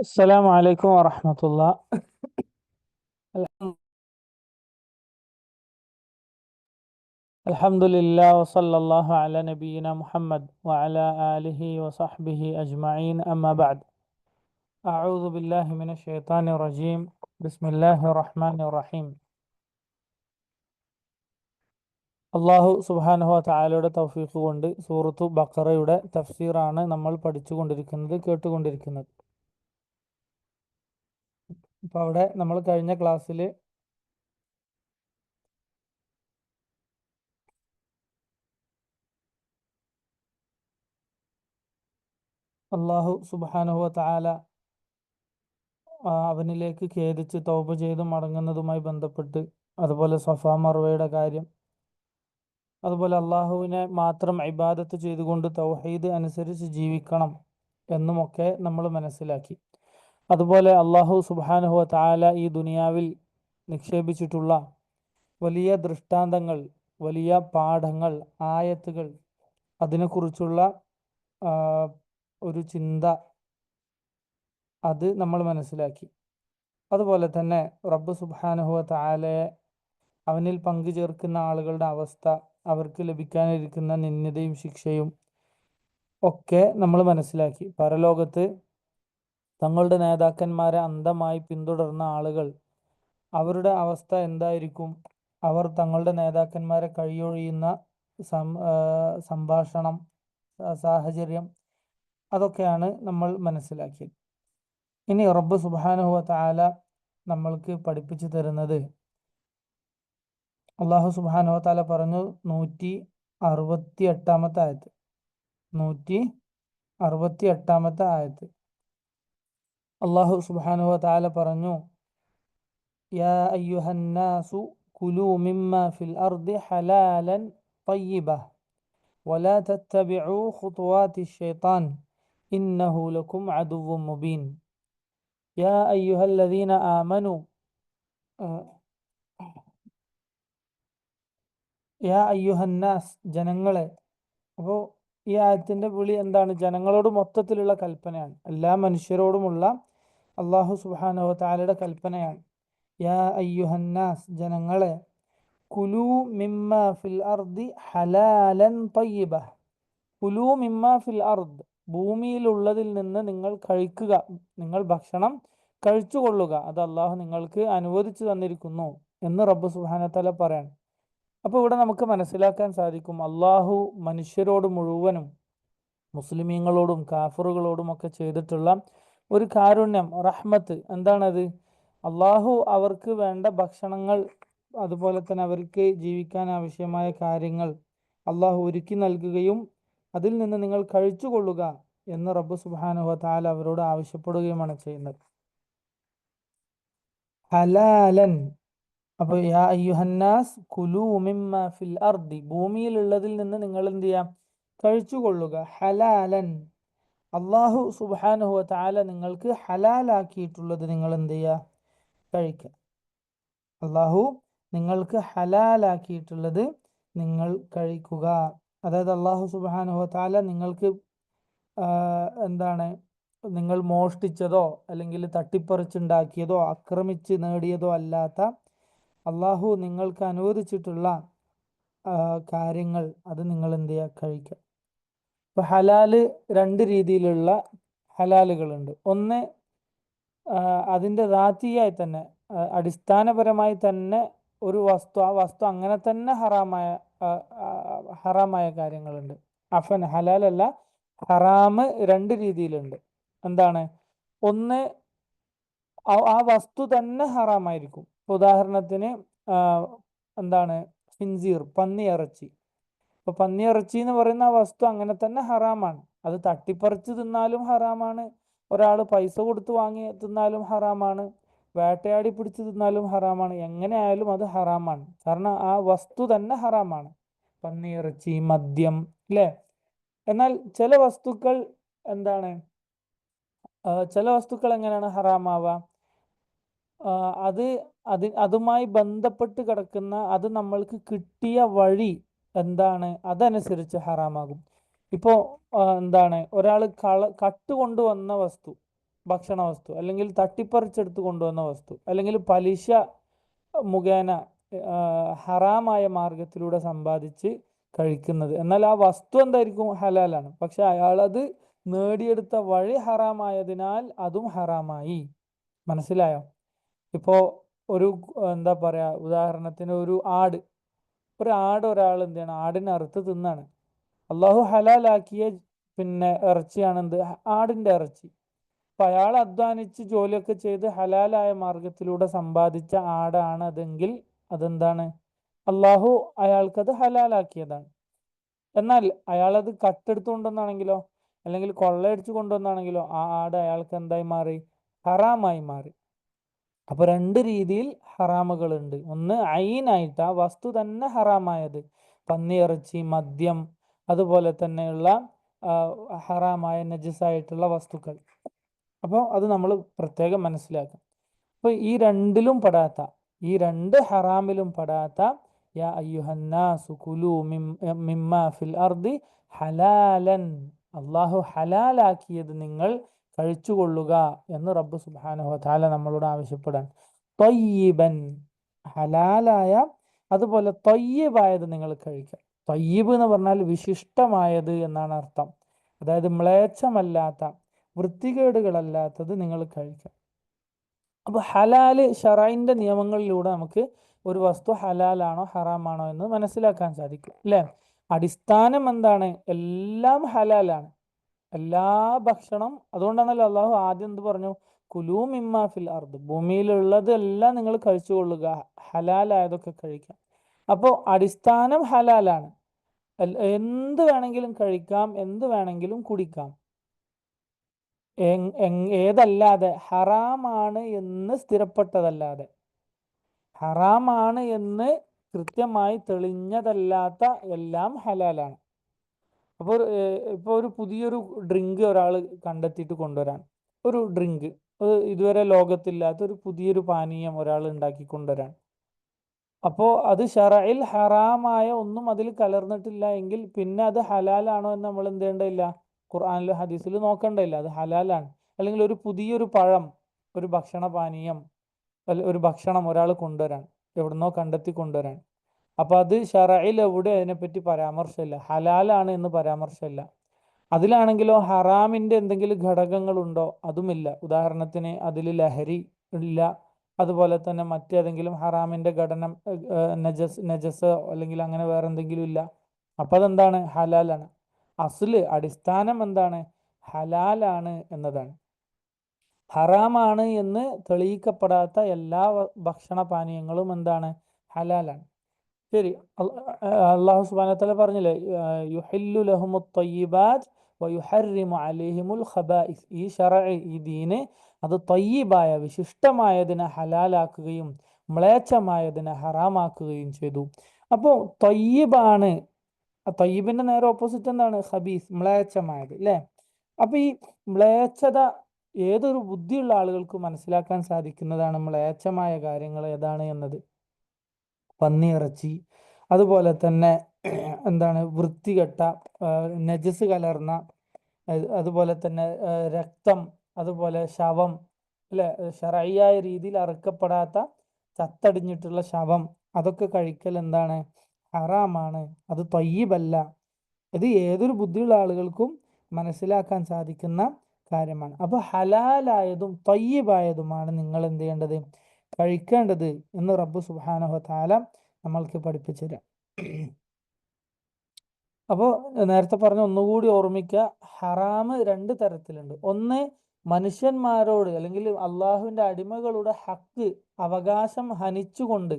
السلام عليكم ورحمة الله. الحمد الحمد لله وصلى الله على نبينا محمد وعلى آله وصحبه أجمعين، أما بعد. أعوذ بالله من الشيطان الرجيم. بسم الله الرحمن الرحيم. അള്ളാഹു സുബ്ഹാനഹു വ തആലയുടെ തൗഫീഖ് കൊണ്ട് സൂറത്തു ബഖറയുടെ തഫ്സീറാണ് നമ്മൾ പഠിച്ചുകൊണ്ടിരിക്കുന്നത്, കേട്ടുകൊണ്ടിരിക്കുന്നത്. അപ്പോൾ അവിടെ നമ്മൾ കഴിഞ്ഞ ക്ലാസ്സിൽ അള്ളാഹു സുബ്ഹാനഹു വ തആല അവനിലേക്ക് ഖേദിച്ച് തൗബ ചെയ്ത് മടങ്ങുന്നതുമായി ബന്ധപ്പെട്ട്, അതുപോലെ സഫാ മർവയുടെ കാര്യം, അതുപോലെ അള്ളാഹുവിനെ മാത്രം ഇബാദത്ത് ചെയ്തുകൊണ്ട് തൗഹീദ് അനുസരിച്ച് ജീവിക്കണം എന്നുമൊക്കെ നമ്മൾ മനസ്സിലാക്കി. അതുപോലെ അള്ളാഹു സുബ്ഹാനഹു വ തആല ഈ ദുനിയാവിൽ നിക്ഷേപിച്ചിട്ടുള്ള വലിയ ദൃഷ്ടാന്തങ്ങൾ, വലിയ പാഠങ്ങൾ, ആയത്തുകൾ, അതിനെക്കുറിച്ചുള്ള ഒരു ചിന്ത, അത് നമ്മൾ മനസ്സിലാക്കി. അതുപോലെ തന്നെ റബ്ബ് സുബ്ഹാനഹു വ തആലയെ, അവനിൽ പങ്കു ചേർക്കുന്ന ആളുകളുടെ അവസ്ഥ, അവർക്ക് ലഭിക്കാനിരിക്കുന്ന നിന്ദ്യതയും ശിക്ഷയും ഒക്കെ നമ്മൾ മനസ്സിലാക്കി. പരലോകത്ത് തങ്ങളുടെ നേതാക്കന്മാരെ അന്ധമായി പിന്തുടർന്ന ആളുകൾ, അവരുടെ അവസ്ഥ എന്തായിരിക്കും? അവർ തങ്ങളുടെ നേതാക്കന്മാരെ കൈയൊഴിയുന്ന സംഭാഷണം, സാഹചര്യം, അതൊക്കെയാണ് നമ്മൾ മനസ്സിലാക്കിയത്. ഇനി റബ്ബ് സുബ്ഹാനഹു വ തആല നമ്മൾക്ക് പഠിപ്പിച്ചു തരുന്നത്, അള്ളാഹു സുബ്ഹാനഹു വ തആല പറഞ്ഞു, 168-ാമത്തെ ആയത്ത്, 168-ാമത്തെ ആയത്ത്. അള്ളാഹു സുബ്ഹാനഹു വ തആല പറഞ്ഞു, യാ അയ്യുഹന്നാസു കുലൂ മിമ്മാ ഫിൽ അർദി ഹലാലൻ തയ്യിബൻ വലാ തത്തബിഉ ഖുതുവാതിശ് ശൈത്താൻ ഇന്നഹു ലക്കും അദുവ്വുൻ മുബീൻ. യാ അയ്യുഹല്ലദീന ആമനു, യാ അയ്യുഹന്നാസ്, ജനങ്ങളെ. അപ്പോൾ ഈ ആയത്തിന്റെ വിളി എന്താണ്? ജനങ്ങളോട് മൊത്തത്തിലുള്ള കൽപ്പനയാണ്, എല്ലാ മനുഷ്യരോടുമുള്ള അള്ളാഹു സുബ്ഹാനഹു വ തആലയുടെ കൽപ്പനയാണ്. യാ അയ്യുഹന്നാസ്, ജനങ്ങളെ, കുലൂ മിമ്മാ ഫിൽ അർദി ഹലാലൻ തയ്യിബൻ, കുലൂ മിമ്മാ ഫിൽ അർദ്, ഭൂമിയിലുള്ളതിൽ നിന്ന് നിങ്ങൾ കഴിക്കുക, നിങ്ങൾ ഭക്ഷണം കഴിച്ചുകൊള്ളുക, അത് അള്ളാഹു നിങ്ങൾക്ക് അനുവദിച്ചു തന്നിരിക്കുന്നു എന്ന് റബ്ബ് സുബ്ഹാനഹു വ തആല പറയാണ്. അപ്പോൾ ഇവിടെ നമുക്ക് മനസ്സിലാക്കാൻ സാധിക്കും, അള്ളാഹു മനുഷ്യരോട് മുഴുവനും, മുസ്ലിമീങ്ങളോടും കാഫറുകളോടും ഒക്കെ ചെയ്തിട്ടുള്ള ഒരു കാരുണ്യം, റഹ്മത്ത് എന്താണത്? അള്ളാഹു അവർക്ക് വേണ്ട ഭക്ഷണങ്ങൾ, അതുപോലെ തന്നെ അവർക്ക് ജീവിക്കാൻ ആവശ്യമായ കാര്യങ്ങൾ അള്ളാഹു ഒരുക്കി നൽകുകയും അതിൽ നിന്ന് നിങ്ങൾ കഴിച്ചുകൊള്ളുക എന്ന് റബ്ബ് സുബ്ഹാനഹു വ തആല അവരോട് ആവശ്യപ്പെടുകയുമാണ് ചെയ്യുന്നത്. ഹലാലൻ, അപ്പോൾ യാ അയ്യുഹന്നാസ് കുലൂ മിമ്മാ ഫിൽ അർദി, ഭൂമിയിലുള്ളതിൽ നിന്ന് നിങ്ങൾ എന്ത് ചെയ്യാം? കഴിച്ചുകൊള്ളുക. ഹലാലൻ, അള്ളാഹു സുബ്ഹാനഹു വ തആല നിങ്ങൾക്ക് ഹലാലാക്കിയിട്ടുള്ളത് നിങ്ങൾ എന്ത് ചെയ്യുക? കഴിക്കുക. അള്ളാഹു നിങ്ങൾക്ക് ഹലാലാക്കിയിട്ടുള്ളത് നിങ്ങൾ കഴിക്കുക. അതായത് അള്ളാഹു സുബ്ഹാനഹു വ തആല നിങ്ങൾക്ക് എന്താണ്, നിങ്ങൾ മോഷ്ടിച്ചതോ അല്ലെങ്കിൽ തട്ടിപ്പറിച്ചുണ്ടാക്കിയതോ ആക്രമിച്ച് നേടിയതോ അല്ലാത്ത അള്ളാഹു നിങ്ങൾക്ക് അനുവദിച്ചിട്ടുള്ള കാര്യങ്ങൾ, അത് നിങ്ങൾ എന്ത് ചെയ്യുക? കഴിക്കുക. ഇപ്പൊ ഹലാല് രണ്ട് രീതിയിലുള്ള ഹലാലുകളുണ്ട്. ഒന്ന് അതിൻ്റെ ദാത്തിയായി തന്നെ, അടിസ്ഥാനപരമായി തന്നെ ഒരു വസ്തു, ആ വസ്തു അങ്ങനെ തന്നെ ഹറാമായ കാര്യങ്ങളുണ്ട്. ഹലാലല്ല, ഹറാമ് രണ്ട് രീതിയിലുണ്ട്. എന്താണ്? ഒന്ന്, ആ വസ്തു തന്നെ ഹറാമായിരിക്കും. ഉദാഹരണത്തിന് എന്താണ്, ഹിൻസീർ, പന്നിയിറച്ചി. ഇപ്പൊ പന്നിയിറച്ചി എന്ന് പറയുന്ന ആ വസ്തു അങ്ങനെ തന്നെ ഹറാമാണ്. അത് തട്ടിപ്പറിച്ച് തിന്നാലും ഹറാമാണ്, ഒരാൾ പൈസ കൊടുത്ത് വാങ്ങി തിന്നാലും ഹറാമാണ്, വേട്ടയാടി പിടിച്ച് തിന്നാലും ഹറാമാണ്. എങ്ങനെ ആയാലും അത് ഹറാമാണ്, കാരണം ആ വസ്തു തന്നെ ഹറാമാണ്. പന്നിയിറച്ചി, മദ്യം, അല്ലേ? എന്നാൽ ചില വസ്തുക്കൾ എന്താണ്, ചില വസ്തുക്കൾ എങ്ങനെയാണ് ഹറാമാവുക? അതുമായി ബന്ധപ്പെട്ട് കിടക്കുന്ന, അത് നമ്മൾക്ക് കിട്ടിയ വഴി എന്താണ്, അതനുസരിച്ച് ഹറാമാകും. ഇപ്പോൾ എന്താണ്, ഒരാൾ കട്ടുകൊണ്ടുവന്ന വസ്തു, ഭക്ഷണ വസ്തു, അല്ലെങ്കിൽ തട്ടിപ്പറിച്ചെടുത്ത് കൊണ്ടുവന്ന വസ്തു, അല്ലെങ്കിൽ പലിശ മുഖേന ഹറാമായ മാർഗത്തിലൂടെ സമ്പാദിച്ച് കഴിക്കുന്നത്. എന്നാൽ ആ വസ്തു എന്തായിരിക്കും? ഹലാലാണ്. പക്ഷെ അയാളത് നേടിയെടുത്ത വഴി ഹറാമായതിനാൽ അതും ഹറാമായി. മനസ്സിലായോ? ഇപ്പോ ഒരു എന്താ പറയാ, ഉദാഹരണത്തിന് ഒരു ആട് ഒരാൾ എന്ത് ചെയ്യണം? ആടിനെ അറുത്ത് തിന്നാണ്. അള്ളാഹു ഹലാലാക്കിയ ഇറച്ചിയാണ് എന്ത്? ആടിന്റെ ഇറച്ചി. അപ്പൊ അയാൾ അധ്വാനിച്ച് ജോലിയൊക്കെ ചെയ്ത് ഹലാലായ മാർഗത്തിലൂടെ സമ്പാദിച്ച ആടാണ് അതെങ്കിൽ അതെന്താണ്? അള്ളാഹു അയാൾക്കത് ഹലാലാക്കിയതാണ്. എന്നാൽ അയാളത് കട്ടെടുത്തുകൊണ്ടെന്നാണെങ്കിലോ, അല്ലെങ്കിൽ കൊള്ളയടിച്ചു കൊണ്ടുവന്നാണെങ്കിലോ, ആ ആട് അയാൾക്ക് എന്തായി മാറി? ഹറാമായി മാറി. അപ്പൊ രണ്ട് രീതിയിൽ ഹറാമുകളുണ്ട്. ഒന്ന് ഐനായിട്ട് ആ വസ്തു തന്നെ ഹറാമായത്, പന്നിയിറച്ചി, മദ്യം, അതുപോലെ തന്നെയുള്ള ഹറാമായ നജസായിട്ടുള്ള വസ്തുക്കൾ. അപ്പോൾ അത് നമ്മൾ പ്രത്യേകം മനസ്സിലാക്കാം. അപ്പൊ ഈ രണ്ട് ഹറാമിലും പെടാത്ത യാ അയ്യുഹന്നാസു കുലൂ മിമ്മാ ഫിൽ അർദി ഹലാലൻ, അള്ളാഹു ഹലാലാക്കിയത് നിങ്ങൾ കഴിച്ചുകൊള്ളുക എന്ന് റബ്ബ് സുബ്ഹാനഹു വ തആല നമ്മളോട് ആവശ്യപ്പെടാൻ. ത്വയ്യിബൻ, ഹലാലായ അതുപോലെ ത്വയ്യിബായത് നിങ്ങൾ കഴിക്കുക. ത്വയ്യിബ് എന്ന് പറഞ്ഞാൽ വിശിഷ്ടമായത് എന്നാണ് അർത്ഥം. അതായത് മ്ലേച്ഛമല്ലാത്ത, വൃത്തികേടുകളല്ലാത്തത് നിങ്ങൾ കഴിക്കുക. അപ്പൊ ഹലാല് ഷറൈന്റെ നിയമങ്ങളിലൂടെ നമുക്ക് ഒരു വസ്തു ഹലാലാണോ ഹറാമാണോ എന്ന് മനസ്സിലാക്കാൻ സാധിക്കും, അല്ലെ? അടിസ്ഥാനം എന്താണ്? എല്ലാം ഹലാലാണ്, എല്ലാ ഭക്ഷണം. അതുകൊണ്ടാണല്ലോ അള്ളാഹു ആദ്യം എന്ത് പറഞ്ഞു? കുലൂ മിമ്മാ ഫിൽ അർദ്, ഭൂമിയിലുള്ളത് എല്ലാം നിങ്ങൾ കഴിച്ചുകൊള്ളുക, ഹലാലായതൊക്കെ കഴിക്കാം. അപ്പോൾ അടിസ്ഥാനം ഹലാലാണ്. എന്ത് വേണമെങ്കിലും കഴിക്കാം, എന്ത് വേണമെങ്കിലും കുടിക്കാം. ഏതല്ലാതെ, ഹറാമാണ് എന്ന് സ്ഥിരപ്പെട്ടതല്ലാതെ, ഹറാമാണ് എന്ന് കൃത്യമായി തെളിഞ്ഞതല്ലാത്ത എല്ലാം ഹലാലാണ്. അപ്പോൾ ഇപ്പോൾ ഒരു പുതിയൊരു ഡ്രിങ്ക് ഒരാൾ കണ്ടെത്തിയിട്ട് കൊണ്ടുവരാൻ, ഒരു ഡ്രിങ്ക്, ഇതുവരെ ലോകത്തില്ലാത്ത ഒരു പുതിയൊരു പാനീയം ഒരാൾ ഉണ്ടാക്കി കൊണ്ടുവരാൻ. അപ്പോൾ അത് ഷറയിൽ ഹറാമായ ഒന്നും അതിൽ കലർന്നിട്ടില്ല എങ്കിൽ പിന്നെ അത് ഹലാലാണോ എന്ന് നമ്മൾ എന്ത് ചെയ്യേണ്ടതില്ല? ഖുർആനിലും ഹദീസിലും നോക്കേണ്ടതില്ല, അത് ഹലാലാണ്. അല്ലെങ്കിൽ ഒരു പുതിയൊരു പഴം, ഒരു ഭക്ഷണ പാനീയം, ഒരു ഭക്ഷണം ഒരാൾ കൊണ്ടുവരാൻ, എവിടുന്നോ കണ്ടെത്തി കൊണ്ടുവരാൻ. അപ്പൊ അത് ഷറയിൽ എവിടെ അതിനെപ്പറ്റി പരാമർശമില്ല, ഹലാലാണ് എന്ന് പരാമർശമില്ല. അതിലാണെങ്കിലോ ഹറാമിന്റെ എന്തെങ്കിലും ഘടകങ്ങളുണ്ടോ? അതുമില്ല. ഉദാഹരണത്തിന് അതിൽ ലഹരി ഇല്ല, അതുപോലെ തന്നെ മറ്റേതെങ്കിലും ഹറാമിന്റെ ഘടന, നജസ് അല്ലെങ്കിൽ അങ്ങനെ വേറെ എന്തെങ്കിലും ഇല്ല. അപ്പൊ അതെന്താണ്? ഹലാലാണ്. അടിസ്ഥാനം എന്താണ്? ഹലാലാണ് എന്നതാണ്. ഹറാമാണ് എന്ന് തെളിയിക്കപ്പെടാത്ത എല്ലാ ഭക്ഷണ പാനീയങ്ങളും എന്താണ്? ഹലാലാണ്. ശരി. അള്ളാഹു സുബ്ഹാനഹു വ തആല പറഞ്ഞില്ലേ, യുഹില്ലു ലഹുമുത് ത്വയ്യിബാത്ത് വയുഹർറിമു അലൈഹിമുൽ ഖബായിസ്. ഈ ശറഅ്, ഈ ദീന് അത് ത്വയ്യിബായ വിശിഷ്ടമായതിനെ ഹലാലാക്കുകയും മ്ലേച്ഛമായതിനെ ഹറാമാക്കുകയും ചെയ്തു. അപ്പോൾ ത്വയ്യിബാണ്, ത്വയ്യിബിന്റെ നേരെ ഓപ്പോസിറ്റ് എന്താണ്? ഖബീസ്, മ്ലേച്ഛമായത്, അല്ലേ? അപ്പൊ ഈ മ്ലേച്ഛത ഏതൊരു ബുദ്ധിയുള്ള ആളുകൾക്ക് മനസ്സിലാക്കാൻ സാധിക്കുന്നതാണ് മ്ലേച്ഛമായ കാര്യങ്ങൾ ഏതാണ് എന്നത്. പന്നിയിറച്ചി, അതുപോലെ തന്നെ എന്താണ്, വൃത്തികെട്ട, നജസ് കലർന്ന, അതുപോലെ തന്നെ രക്തം, അതുപോലെ ശവം, അല്ലെ? ശറഈയായ രീതിയിൽ അറുക്കപ്പെടാത്ത ചത്തടിഞ്ഞിട്ടുള്ള ശവം, അതൊക്കെ കഴിക്കൽ എന്താണ്? ഹറാമാണ്. അത് ത്വയ്യിബല്ല. ഇത് ഏതൊരു ബുദ്ധിയുള്ള ആളുകൾക്കും മനസ്സിലാക്കാൻ സാധിക്കുന്ന കാര്യമാണ്. അപ്പൊ ഹലാലായതും ത്വയ്യിബായതുമാണ് നിങ്ങൾ എന്ത് ചെയ്യേണ്ടത്? കഴിക്കേണ്ടത് എന്ന് റബ്ബ് സുബ്ഹാനഹു വ തആല നമ്മൾക്ക് പഠിപ്പിച്ചു തരാം. അപ്പോൾ നേരത്തെ പറഞ്ഞ ഒന്നുകൂടി ഓർമ്മിക്കുക, ഹറാമ് രണ്ട് തരത്തിലുണ്ട്. ഒന്ന്, മനുഷ്യന്മാരോട് അല്ലെങ്കിൽ അള്ളാഹുവിന്റെ അടിമകളുടെ ഹക്ക്, അവകാശം ഹനിച്ചുകൊണ്ട്,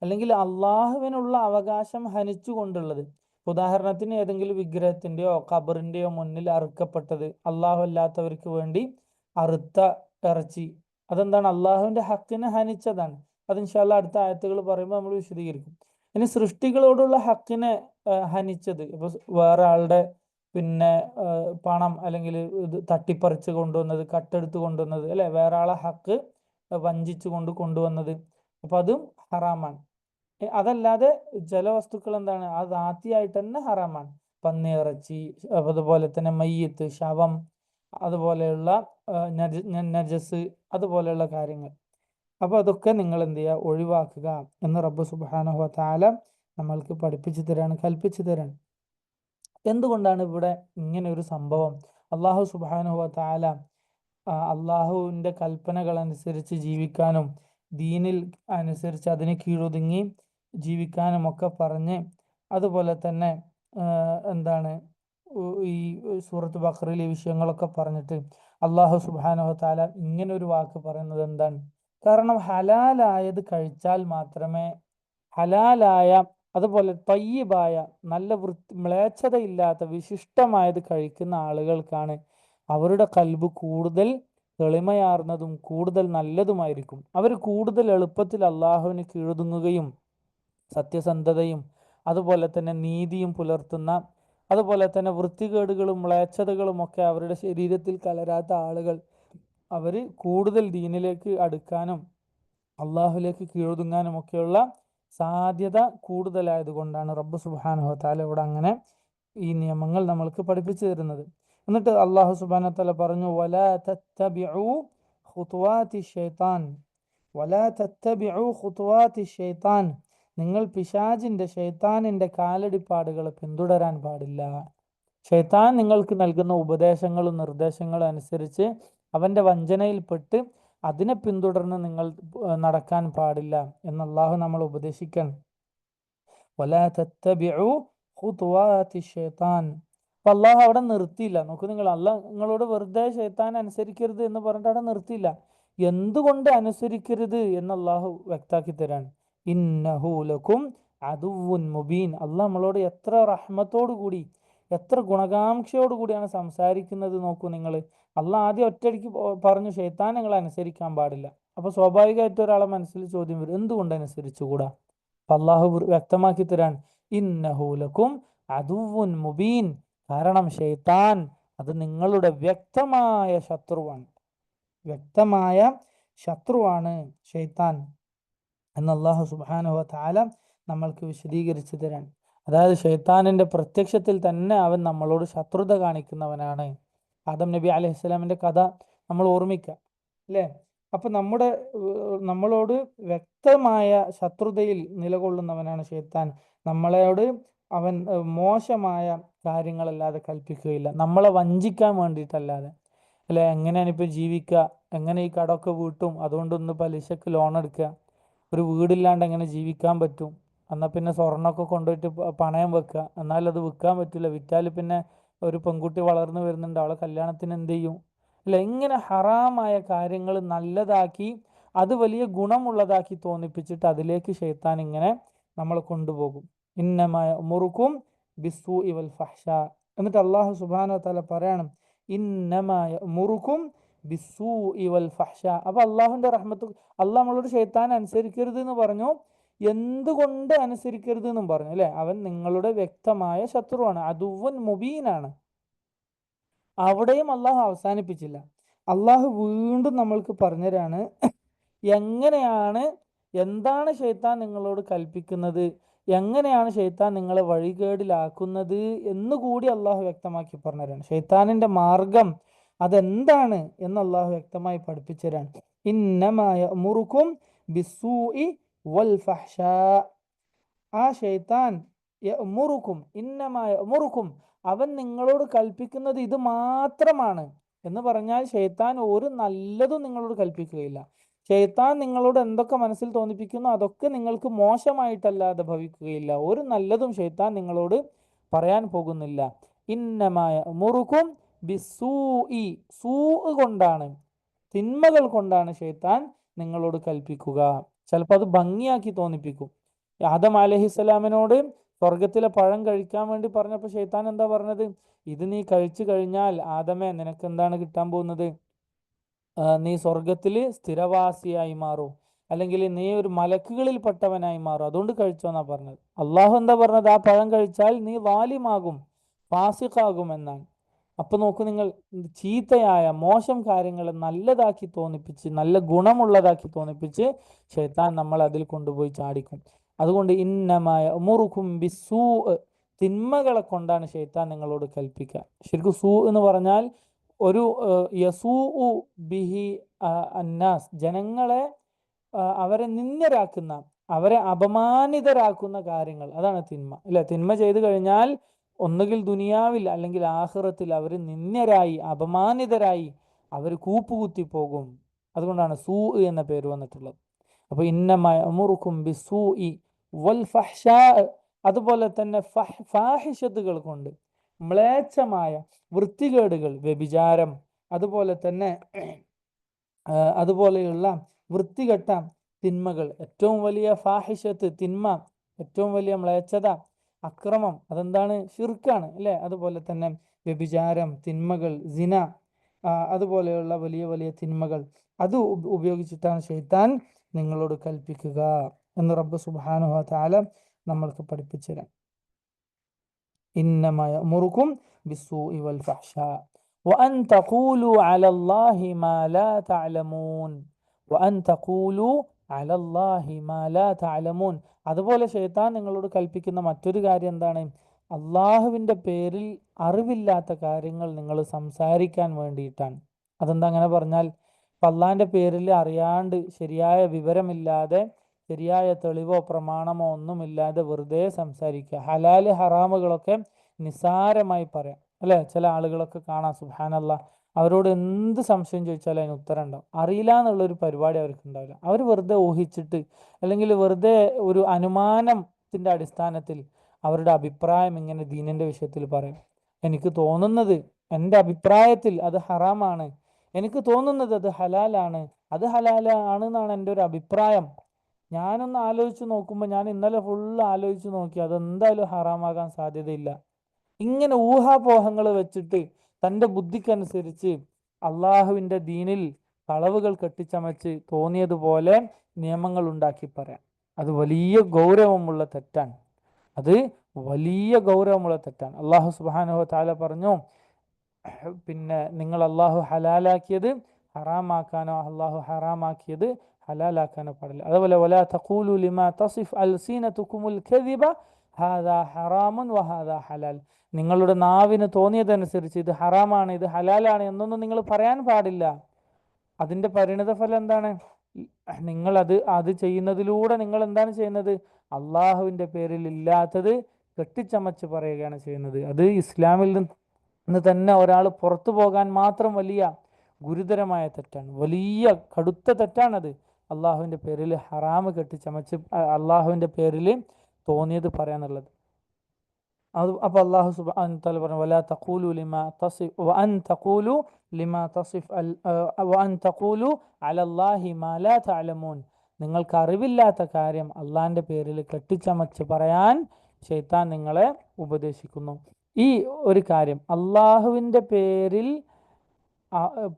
അല്ലെങ്കിൽ അള്ളാഹുവിനുള്ള അവകാശം ഹനിച്ചുകൊണ്ടുള്ളത്. ഉദാഹരണത്തിന് ഏതെങ്കിലും വിഗ്രഹത്തിന്റെയോ ഖബറിന്റെയോ മുന്നിൽ അറുക്കപ്പെട്ടത്, അള്ളാഹു അല്ലാത്തവർക്ക് വേണ്ടി അറുത്ത ഇറച്ചി, അതെന്താണ്? അള്ളാഹുവിന്റെ ഹക്കിനെ ഹനിച്ചതാണ്. അത് ഇൻഷാ അല്ലാഹ് അടുത്ത ആയത്തുകൾ പറയുമ്പോൾ നമ്മൾ വിശദീകരിക്കും. ഇനി സൃഷ്ടികളോടുള്ള ഹക്കിനെ ഹനിച്ചത്, ഇപ്പൊ വേറെ ആളുടെ പണം അല്ലെങ്കിൽ ഇത് തട്ടിപ്പറിച്ച് കൊണ്ടുവന്നത്, കട്ടെടുത്ത് കൊണ്ടുവന്നത്, അല്ലെ? വേറെ ആളെ ഹക്ക് വഞ്ചിച്ചു കൊണ്ടുവന്നത്, അപ്പൊ അതും ഹറാമാണ്. അതല്ലാതെ ചില വസ്തുക്കൾ എന്താണ്? അത് ആത്തിയായിട്ട് തന്നെ ഹറാമാണ്. പന്നിയിറച്ചി, അതുപോലെ തന്നെ മയ്യത്ത്, ശവം, അതുപോലെയുള്ള നജസ്, അതുപോലെയുള്ള കാര്യങ്ങൾ. അപ്പോൾ അതൊക്കെ നിങ്ങൾ എന്ത് ചെയ്യുക, ഒഴിവാക്കുക എന്ന് റബ്ബ് സുബ്ഹാനഹു വ തആല നമ്മൾക്ക് പഠിപ്പിച്ചു തരാണ്, കൽപ്പിച്ചു തരാണ്. എന്തുകൊണ്ടാണ് ഇവിടെ ഇങ്ങനെ ഒരു സംഭവം? അള്ളാഹു സുബ്ഹാനഹു വ തആല അള്ളാഹുവിൻ്റെ കൽപ്പനകൾ അനുസരിച്ച് ജീവിക്കാനും ദീനിൽ അനുസരിച്ച് അതിന് കീഴൊതുങ്ങി ജീവിക്കാനും ഒക്കെ പറഞ്ഞ്, അതുപോലെ തന്നെ എന്താണ് ഈ സൂറത്ത് ബഖറയിൽ ഈ വിഷയങ്ങളൊക്കെ പറഞ്ഞിട്ട് അള്ളാഹു സുബ്ഹാനഹു വ തആല ഇങ്ങനെ ഒരു വാക്ക് പറയുന്നത് എന്താണ്? കാരണം ഹലാലായത് കഴിച്ചാൽ മാത്രമേ, ഹലാലായ അതുപോലെ തയ്യിബായ നല്ല മ്ലേച്ഛതയില്ലാത്ത വിശിഷ്ടമായത് കഴിക്കുന്ന ആളുകൾക്കാണ് അവരുടെ കൽബ് കൂടുതൽ തെളിമയാർന്നതും കൂടുതൽ നല്ലതുമായിരിക്കും. അവർ കൂടുതൽ എളുപ്പത്തിൽ അള്ളാഹുവിന് കീഴൊതുങ്ങുകയും സത്യസന്ധതയും അതുപോലെ തന്നെ നീതിയും പുലർത്തുന്ന, അതുപോലെ തന്നെ വൃത്തികേടുകളും മ്ലേച്ഛതകളും ഒക്കെ അവരുടെ ശരീരത്തിൽ കലരാത്ത ആളുകൾ അവർ കൂടുതൽ ദീനിലേക്ക് അടുക്കാനും അള്ളാഹുലേക്ക് കീഴൊതുങ്ങാനും ഒക്കെയുള്ള സാധ്യത കൂടുതലായതുകൊണ്ടാണ് റബ്ബ് സുബ്ഹാനഹു വ തആല ഇവിടെ അങ്ങനെ ഈ നിയമങ്ങൾ നമ്മൾക്ക് പഠിപ്പിച്ചു തരുന്നത്. എന്നിട്ട് അള്ളാഹു സുബ്ഹാനഹു വ തആല പറഞ്ഞു, വലാ തത്തബിഉ ഖുതുവാതി ശൈത്താൻ, വലാ തത്തബിഉ ഖുതുവാതി ശൈത്താൻ, നിങ്ങൾ പിശാചിന്റെ ശൈത്താനിന്റെ കാലടിപ്പാടുകൾ പിന്തുടരാൻ പാടില്ല. ശൈത്താൻ നിങ്ങൾക്ക് നൽകുന്ന ഉപദേശങ്ങളും നിർദ്ദേശങ്ങളും അനുസരിച്ച് അവന്റെ വഞ്ചനയിൽപ്പെട്ട് അതിനെ പിന്തുടർന്ന് നിങ്ങൾ നടക്കാൻ പാടില്ല എന്ന് അള്ളാഹു നമ്മൾ ഉപദേശിക്കണം. വലാ തത്തബിഉ ഖുതുവാതി ശൈത്താൻ. അപ്പൊ അള്ളാഹു അവിടെ നിർത്തിയില്ല. നോക്കൂ നിങ്ങൾ, അള്ളാഹ് നിങ്ങളോട് വെറുതെ ശൈത്താൻ അനുസരിക്കരുത് എന്ന് പറഞ്ഞിട്ട് അവിടെ നിർത്തിയില്ല. എന്തുകൊണ്ട് അനുസരിക്കരുത് എന്ന് അള്ളാഹു വ്യക്താക്കി തരാൻ. ഇന്നഹു ലക്കും അദുവ്വുൻ മുബീൻ. അള്ളാഹ് നമ്മളോട് എത്ര റഹ്മത്തോടു കൂടി, എത്ര ഗുണകാംക്ഷയോടു കൂടിയാണ് സംസാരിക്കുന്നത് നോക്കൂ നിങ്ങൾ. അള്ളാഹ് ആദ്യം ഒറ്റയടിക്ക് പറഞ്ഞു ശൈത്താൻ നിങ്ങൾ അനുസരിക്കാൻ പാടില്ല. അപ്പൊ സ്വാഭാവികമായിട്ട് ഒരാളെ മനസ്സിൽ ചോദ്യം വരും, എന്തുകൊണ്ട് അനുസരിച്ചുകൂടാ? അപ്പൊ അള്ളാഹു വ്യക്തമാക്കി തരാൻ, ഇന്നഹു ലക്കും അദുവ്വുൻ മുബീൻ. കാരണം ശൈത്താൻ അത് നിങ്ങളുടെ വ്യക്തമായ ശത്രുവാണ്, വ്യക്തമായ ശത്രുവാണ് ശൈത്താൻ എന്ന് അള്ളാഹു സുബ്ഹാനഹു വ തആല നമ്മൾക്ക് വിശദീകരിച്ചു തരാൻ. അതായത് ശൈത്താനിന്റെ പ്രത്യക്ഷത്തിൽ തന്നെ അവൻ നമ്മളോട് ശത്രുത കാണിക്കുന്നവനാണ്. ആദം നബി അലൈഹിസ്സലാമിന്റെ കഥ നമ്മൾ ഓർമ്മിക്കുക, അല്ലേ? അപ്പൊ നമ്മളോട് വ്യക്തമായ ശത്രുതയിൽ നിലകൊള്ളുന്നവനാണ് ശൈത്താൻ. നമ്മളോട് അവൻ മോശമായ കാര്യങ്ങളല്ലാതെ കൽപ്പിക്കുകയില്ല, നമ്മളെ വഞ്ചിക്കാൻ വേണ്ടിയിട്ടല്ലാതെ, അല്ലെ? എങ്ങനെയാണ് ഇപ്പൊ ജീവിക്കുക, എങ്ങനെ ഈ കടമൊക്കെ വീട്ടും, അതുകൊണ്ടൊന്ന് പലിശക്ക് ലോൺ എടുക്കുക, ഒരു വീടില്ലാണ്ട് എങ്ങനെ ജീവിക്കാൻ പറ്റും, എന്നാൽ പിന്നെ സ്വർണ്ണമൊക്കെ കൊണ്ടുപോയിട്ട് പണയം വെക്കുക, എന്നാൽ അത് വിൽക്കാൻ പറ്റില്ല, വിറ്റാൽ പിന്നെ ഒരു പെൺകുട്ടി വളർന്നു വരുന്നുണ്ട്, അവളെ കല്യാണത്തിന് എന്ത് ചെയ്യും, അല്ലെ? ഇങ്ങനെ ഹറാമായ കാര്യങ്ങൾ നല്ലതാക്കി അത് വലിയ ഗുണമുള്ളതാക്കി തോന്നിപ്പിച്ചിട്ട് അതിലേക്ക് ശൈത്താൻ ഇങ്ങനെ നമ്മൾ കൊണ്ടുപോകും. ഇന്നമായ മുറുക്കും ബിസ്സൂഇ വൽ ഫഹ്ശാ. എന്നിട്ട് അള്ളാഹു സുബ്ഹാനഹു വ തആല പറയണം, ഇന്നമായ മുറുക്കും ബിസ്സൂഇ വൽ ഫഹ്ശാ. അപ്പൊ അള്ളാഹുവിന്റെ റഹ്മത്ത്, അള്ളാഹ് നമ്മളോട് ശൈത്താൻ അനുസരിക്കരുത് എന്ന് പറഞ്ഞു, എന്തുകൊണ്ട് അനുസരിക്കരുത് എന്നും പറഞ്ഞു, അല്ലെ? അവൻ നിങ്ങളുടെ വ്യക്തമായ ശത്രുവാണ്, അദുവ്വുൻ മുബീനാണ്. അവിടെയും അള്ളാഹു അവസാനിപ്പിച്ചില്ല. അള്ളാഹു വീണ്ടും നമ്മൾക്ക് പറഞ്ഞുതരാണ് എങ്ങനെയാണ്, എന്താണ് ശൈത്താൻ നിങ്ങളോട് കൽപ്പിക്കുന്നത്, എങ്ങനെയാണ് ശൈത്താൻ നിങ്ങളെ വഴികേടിലാക്കുന്നത് എന്നുകൂടി അള്ളാഹു വ്യക്തമാക്കി പറഞ്ഞുതരാണ്. ശൈത്താനിന്റെ മാർഗം അതെന്താണ് എന്ന് അള്ളാഹു വ്യക്തമായി പഠിപ്പിച്ചു തരാണ്. ഇന്നമാ യഅ്മുറുക്കും ബിസ്സൂഇ വൽ ഫഹ്ശാ. ആ ശൈത്താൻ യഅ്മുറുക്കും, ഇന്നമാ യഅ്മുറുക്കും, അവൻ നിങ്ങളോട് കൽപ്പിക്കുന്നത് ഇത് മാത്രമാണ് എന്ന് പറഞ്ഞാൽ ശൈത്താൻ ഒരു നല്ലതും നിങ്ങളോട് കൽപ്പിക്കുകയില്ല. ശൈത്താൻ നിങ്ങളോട് എന്തൊക്കെ മനസ്സിൽ തോന്നിപ്പിക്കുന്നു അതൊക്കെ നിങ്ങൾക്ക് മോശമായിട്ടല്ലാതെ ഭവിക്കുകയില്ല. ഒരു നല്ലതും ശൈത്താൻ നിങ്ങളോട് പറയാൻ പോകുന്നില്ല. ഇന്നമാ യഅ്മുറുക്കും ബിസ്സൂഇ, സൂ കൊണ്ടാണ്, തിന്മകൾ കൊണ്ടാണ് ശൈത്താൻ നിങ്ങളോട് കൽപ്പിക്കുക. ചിലപ്പോൾ അത് ഭംഗിയാക്കി തോന്നിപ്പിക്കും. ആദം അലൈഹിസ്സലാമിനോട് സ്വർഗത്തിലെ പഴം കഴിക്കാൻ വേണ്ടി പറഞ്ഞപ്പോൾ ശൈത്താൻ എന്താ പറഞ്ഞത്? ഇത് നീ കഴിച്ചു കഴിഞ്ഞാൽ ആദമേ നിനക്ക് എന്താണ് കിട്ടാൻ പോകുന്നത്? നീ സ്വർഗത്തിൽ സ്ഥിരവാസിയായി മാറും, അല്ലെങ്കിൽ നീ ഒരു മലക്കുകളിൽ പെട്ടവനായി മാറും, അതുകൊണ്ട് കഴിച്ചോന്നാ പറഞ്ഞത്. അള്ളാഹു എന്താ പറഞ്ഞത്? ആ പഴം കഴിച്ചാൽ നീ വാലിമാകും, ഫാസിഖാകും എന്നാണ്. അപ്പൊ നോക്കൂ നിങ്ങൾ, ചീത്തയായ മോശം കാര്യങ്ങൾ നല്ലതാക്കി തോന്നിപ്പിച്ച്, നല്ല ഗുണമുള്ളതാക്കി തോന്നിപ്പിച്ച് ശൈത്താൻ നമ്മൾ അതിൽ കൊണ്ടുപോയി ചാടിക്കും. അതുകൊണ്ട് ഇന്നമായ മുറുക്കും ബിസ്സൂ, തിന്മകളെ കൊണ്ടാണ് ശൈത്താൻ നിങ്ങളോട് കൽപ്പിക്കുക. ശരിക്കും സൂ എന്ന് പറഞ്ഞാൽ ഒരു യസൂഉ ബിഹി അന്നാസ്, ജനങ്ങളെ അവരെ നിന്ദ്യരാക്കുന്ന, അവരെ അപമാനിതരാക്കുന്ന കാര്യങ്ങൾ, അതാണ് തിന്മ. അല്ലെ, തിന്മ ചെയ്തു കഴിഞ്ഞാൽ ഒന്നുകിൽ ദുനിയാവിൽ അല്ലെങ്കിൽ ആഖിറത്തിൽ അവർ നിന്ദ്യരായി, അപമാനിതരായി, അവർ കൂപ്പുകുത്തി പോകും. അതുകൊണ്ടാണ് സൂ എന്ന പേര് വന്നിട്ടുള്ളത്. അപ്പൊ ഇന്നമ യഅ്മുറുക്കും ബിസ്സൂഇ വൽ ഫഹ്ശാ, അതുപോലെ തന്നെ ഫാഹിഷത്തുകൾ കൊണ്ട്, മ്ലേച്ഛമായ വൃത്തികേടുകൾ, വ്യഭിചാരം, അതുപോലെ തന്നെ അതുപോലെയുള്ള വൃത്തികെട്ട തിന്മകൾ, ഏറ്റവും വലിയ ഫാഹിഷത്ത് തിന്മ, ഏറ്റവും വലിയ മ്ലേച്ഛത, അക്രമം, അതെന്താണ്? ഷിർക്കാണ്, അല്ലെ? അതുപോലെ തന്നെ വ്യഭിചാരം, തിന്മകൾ, സിന, അതുപോലെയുള്ള വലിയ വലിയ തിന്മകൾ, അത് ഉപയോഗിച്ചിട്ടാണ് ശൈത്താൻ നിങ്ങളോട് കൽപ്പിക്കുക എന്ന് റബ്ബ് സുബ്ഹാനഹു വ തആല നമ്മൾക്ക് പഠിപ്പിച്ചു തരാം. ഇന്നമ യഅ്മുറുക്കും ബിസ്സൂഇ വൽ ഫഹ്ശാ വഅൻ തഖൂലു അലല്ലാഹി മാ ലാ തഅലമൂൻ, വഅൻ തഖൂലു അലല്ലാഹി മാ ലാ തഅലമൂൻ. അതുപോലെ ശൈത്താൻ നിങ്ങളോട് കൽപ്പിക്കുന്ന മറ്റൊരു കാര്യം എന്താണ്? അള്ളാഹുവിൻ്റെ പേരിൽ അറിവില്ലാത്ത കാര്യങ്ങൾ നിങ്ങൾ സംസാരിക്കാൻ വേണ്ടിയിട്ടാണ്. അതെന്താ അങ്ങനെ പറഞ്ഞാൽ? ഇപ്പം അള്ളാഹിൻ്റെ പേരിൽ അറിയാണ്ട്, ശരിയായ വിവരമില്ലാതെ, ശരിയായ തെളിവോ പ്രമാണമോ ഒന്നുമില്ലാതെ വെറുതെ സംസാരിക്കുക, ഹലാല് ഹറാമുകളൊക്കെ നിസാരമായി പറയാം, അല്ലെ? ചില ആളുകളൊക്കെ കാണാം, സുബ്ഹാനല്ലാഹ്, അവരോട് എന്ത് സംശയം ചോദിച്ചാലും അതിന് ഉത്തരം ഉണ്ടാവും. അറിയില്ല എന്നുള്ളൊരു പരിപാടി അവർക്ക് ഉണ്ടാവില്ല. അവർ വെറുതെ ഊഹിച്ചിട്ട്, അല്ലെങ്കിൽ വെറുതെ ഒരു അനുമാനത്തിൻ്റെ അടിസ്ഥാനത്തിൽ അവരുടെ അഭിപ്രായം ഇങ്ങനെ ദീനിൻ്റെ വിഷയത്തിൽ പറയും. എനിക്ക് തോന്നുന്നത്, എൻ്റെ അഭിപ്രായത്തിൽ അത് ഹറാമാണ്, എനിക്ക് തോന്നുന്നത് അത് ഹലാലാണ്, അത് ഹലാലാണ് എന്നാണ് എൻ്റെ ഒരു അഭിപ്രായം. ഞാനൊന്ന് ആലോചിച്ച് നോക്കുമ്പോൾ, ഞാൻ ഇന്നലെ ഫുള്ള് ആലോചിച്ച് നോക്കി, അതെന്തായാലും ഹറാമാകാൻ സാധ്യതയില്ല. ഇങ്ങനെ ഊഹാപോഹങ്ങൾ വെച്ചിട്ട് തൻ്റെ ബുദ്ധിക്കനുസരിച്ച് അള്ളാഹുവിൻ്റെ ദീനിൽ കളവുകൾ കെട്ടിച്ചമച്ച് തോന്നിയതുപോലെ നിയമങ്ങൾ ഉണ്ടാക്കി പറയാം. അത് വലിയ ഗൗരവമുള്ള തെറ്റാണ്. അത് വലിയ ഗൗരവമുള്ള തെറ്റാണ്. അള്ളാഹു സുബ്ഹാനഹു വ തആല പറഞ്ഞു, പിന്നെ നിങ്ങൾ അള്ളാഹു ഹലാലാക്കിയത് ഹറാമാക്കാനോ അള്ളാഹു ഹറാമാക്കിയത് ഹലാലാക്കാനോ പാടില്ല. അതുപോലെ വലാ തഖൂലു ലിമാ തസിഫ് അൽസീനതുകുമുൽ കദിബ ഹാദാ ഹറാമുൻ വഹാദാ ഹലാൽ. നിങ്ങളുടെ നാവിന് തോന്നിയതനുസരിച്ച് ഇത് ഹറാമാണ്, ഇത് ഹലാലാണ് എന്നൊന്നും നിങ്ങൾ പറയാൻ പാടില്ല. അതിൻ്റെ പരിണിതഫലം എന്താണ്? നിങ്ങൾ അത് ചെയ്യുന്നതിലൂടെ നിങ്ങൾ എന്താണ് ചെയ്യുന്നത്? അള്ളാഹുവിൻ്റെ പേരിൽ ഇല്ലാത്തത് കെട്ടിച്ചമച്ച് പറയുകയാണ് ചെയ്യുന്നത്. അത് ഇസ്ലാമിൽ നിന്ന് തന്നെ ഒരാൾ പുറത്തു പോകാൻ മാത്രം വലിയ ഗുരുതരമായ തെറ്റാണ്, വലിയ കടുത്ത തെറ്റാണത്. അള്ളാഹുവിൻ്റെ പേരിൽ ഹറാമ് കെട്ടിച്ചമച്ച് അള്ളാഹുവിൻ്റെ പേരിൽ തോന്നിയത് പറയാന്നുള്ളത്. അപ്പോൾ അല്ലാഹു സുബ്ഹാനഹു വ തആല പറഞ്ഞു, വലാ തഖൂലു ലിമാ തസിഫ് വഅൻ തഖൂലു ലിമാ തസിഫ് വഅൻ തഖൂലു അലല്ലാഹി മാ ലാ തഅലമൂൻ. നിങ്ങൾക്ക് അറിവില്ലാത്ത കാര്യം അള്ളാഹിൻ്റെ പേരിൽ കെട്ടിച്ചമച്ച് പറയാൻ ശൈത്താൻ നിങ്ങളെ ഉപദേശിക്കുന്നു. ഈ ഒരു കാര്യം, അള്ളാഹുവിൻ്റെ പേരിൽ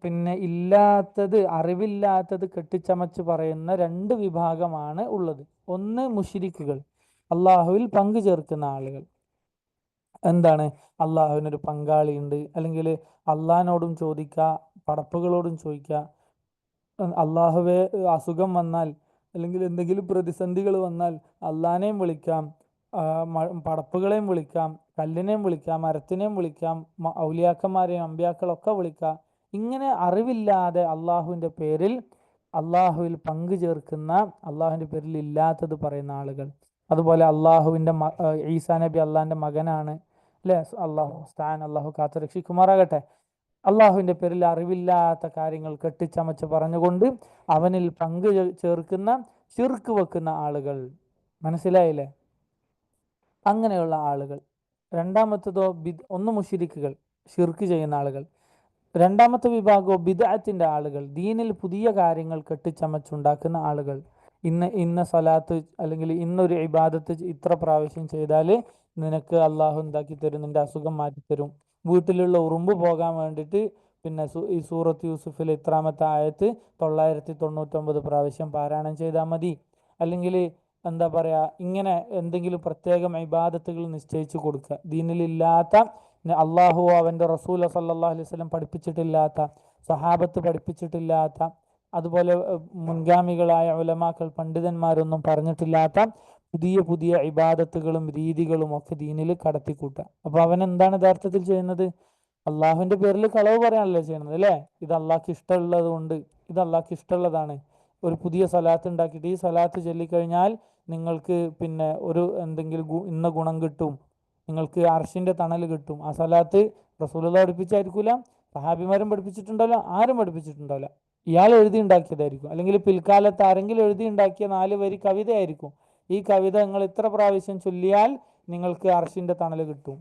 പിന്നെ ഇല്ലാത്തത്, അറിവില്ലാത്തത് കെട്ടിച്ചമച്ച് പറയുന്ന രണ്ട് വിഭാഗമാണ് ഉള്ളത്. ഒന്ന് മുശ്രിക്കുകൾ, അള്ളാഹുവിൽ പങ്കു ചേർക്കുന്ന ആളുകൾ. എന്താണ്? അള്ളാഹുവിനൊരു പങ്കാളിയുണ്ട്, അല്ലെങ്കിൽ അള്ളാഹിനോടും ചോദിക്കുക, പടപ്പുകളോടും ചോദിക്കുക, അള്ളാഹുവെ അസുഖം വന്നാൽ അല്ലെങ്കിൽ എന്തെങ്കിലും പ്രതിസന്ധികൾ വന്നാൽ അള്ളാഹിനെയും വിളിക്കാം, പടപ്പുകളെയും വിളിക്കാം, കല്ലിനെയും വിളിക്കാം, മരത്തിനെയും വിളിക്കാം, ഔലിയാക്കന്മാരെയും അമ്പിയാക്കളൊക്കെ വിളിക്കാം. ഇങ്ങനെ അറിവില്ലാതെ അള്ളാഹുവിൻ്റെ പേരിൽ, അള്ളാഹുവിൽ പങ്കു ചേർക്കുന്ന, അള്ളാഹുവിൻ്റെ പേരിൽ ഇല്ലാത്തത് പറയുന്ന ആളുകൾ. അതുപോലെ അള്ളാഹുവിൻ്റെ ഈസാ നബി അള്ളാഹിൻ്റെ മകനാണ്, അല്ലേ? അള്ളാഹു കാത്തു രക്ഷിക്കുമാറാകട്ടെ. അള്ളാഹുവിൻ്റെ പേരിൽ അറിവില്ലാത്ത കാര്യങ്ങൾ കെട്ടിച്ചമച്ച് പറഞ്ഞുകൊണ്ട് അവനിൽ പങ്കു ചേർക്കുന്ന, ശിർക്ക് വെക്കുന്ന ആളുകൾ. മനസ്സിലായില്ലേ? അങ്ങനെയുള്ള ആളുകൾ. രണ്ടാമത്തതോ ഒന്ന് മുശ്രിക്കുകൾ, ശിർക്ക് ചെയ്യുന്ന ആളുകൾ. രണ്ടാമത്തെ വിഭാഗമോ ബിദ്അത്തിന്റെ ആളുകൾ, ദീനിൽ പുതിയ കാര്യങ്ങൾ കെട്ടിച്ചമച്ചുണ്ടാക്കുന്ന ആളുകൾ. ഇന്ന സ്വലാത്ത് അല്ലെങ്കിൽ ഇന്നൊരു ഇബാദത്ത് ഇത്ര പ്രാവശ്യം ചെയ്താൽ നിനക്ക് അള്ളാഹു എന്താക്കി തരും, നിന്റെ അസുഖം മാറ്റിത്തരും. വീട്ടിലുള്ള ഉറുമ്പ് പോകാൻ വേണ്ടിയിട്ട് പിന്നെ ഈ സൂറത്ത് യൂസുഫിൽ ഇത്രാമത്തെ ആയത്ത് 999 പ്രാവശ്യം പാരായണം ചെയ്താൽ മതി. അല്ലെങ്കിൽ എന്താ പറയുക, ഇങ്ങനെ എന്തെങ്കിലും പ്രത്യേകം ഇബാദത്തുകൾ നിശ്ചയിച്ചു കൊടുക്കുക. ദീനിലില്ലാത്ത, അള്ളാഹു അവൻ്റെ റസൂൽ സല്ലല്ലാഹു അലൈഹി വസല്ലം പഠിപ്പിച്ചിട്ടില്ലാത്ത, സഹാബത്ത് പഠിപ്പിച്ചിട്ടില്ലാത്ത, അതുപോലെ മുൻഗാമികളായ ഉലമാക്കൾ പണ്ഡിതന്മാരൊന്നും പറഞ്ഞിട്ടില്ലാത്ത പുതിയ പുതിയ ഇബാദത്തുകളും രീതികളും ഒക്കെ ദീനിൽ കടത്തിക്കൂട്ടുക. അപ്പോൾ അവൻ എന്താണ് യഥാർത്ഥത്തിൽ ചെയ്യുന്നത്? അള്ളാഹുവിന്റെ പേരിൽ കളവ് പറയാനല്ലേ ചെയ്യണത് അല്ലേ? ഇത് അള്ളാഹ്ക്ക് ഇഷ്ടമുള്ളത് കൊണ്ട്, ഇത് അള്ളാഹ്ക്ക് ഇഷ്ടമുള്ളതാണ്. ഒരു പുതിയ സ്വലാത്ത് ഉണ്ടാക്കിയിട്ട് ഈ സ്വലാത്ത് ചൊല്ലിക്കഴിഞ്ഞാൽ നിങ്ങൾക്ക് പിന്നെ ഒരു എന്തെങ്കിലും ഇന്ന ഗുണം കിട്ടും, നിങ്ങൾക്ക് അർശിന്റെ തണൽ കിട്ടും. ആ സ്വലാത്ത് റസൂലുള്ളാഹി പഠിപ്പിച്ചായിരിക്കൂല, സഹാബിമാരും പഠിപ്പിച്ചിട്ടുണ്ടാവില്ല, ആരും പഠിപ്പിച്ചിട്ടുണ്ടാവില്ല. ഇയാൾ എഴുതി ഉണ്ടാക്കിയതായിരിക്കും, അല്ലെങ്കിൽ പിൽക്കാലത്ത് ആരെങ്കിലും എഴുതി ഉണ്ടാക്കിയ 4 വരി കവിതയായിരിക്കും. ഈ കവിത നിങ്ങൾ ഇത്ര പ്രാവശ്യം ചൊല്ലിയാൽ നിങ്ങൾക്ക് അർശിന്റെ തണൽ കിട്ടും.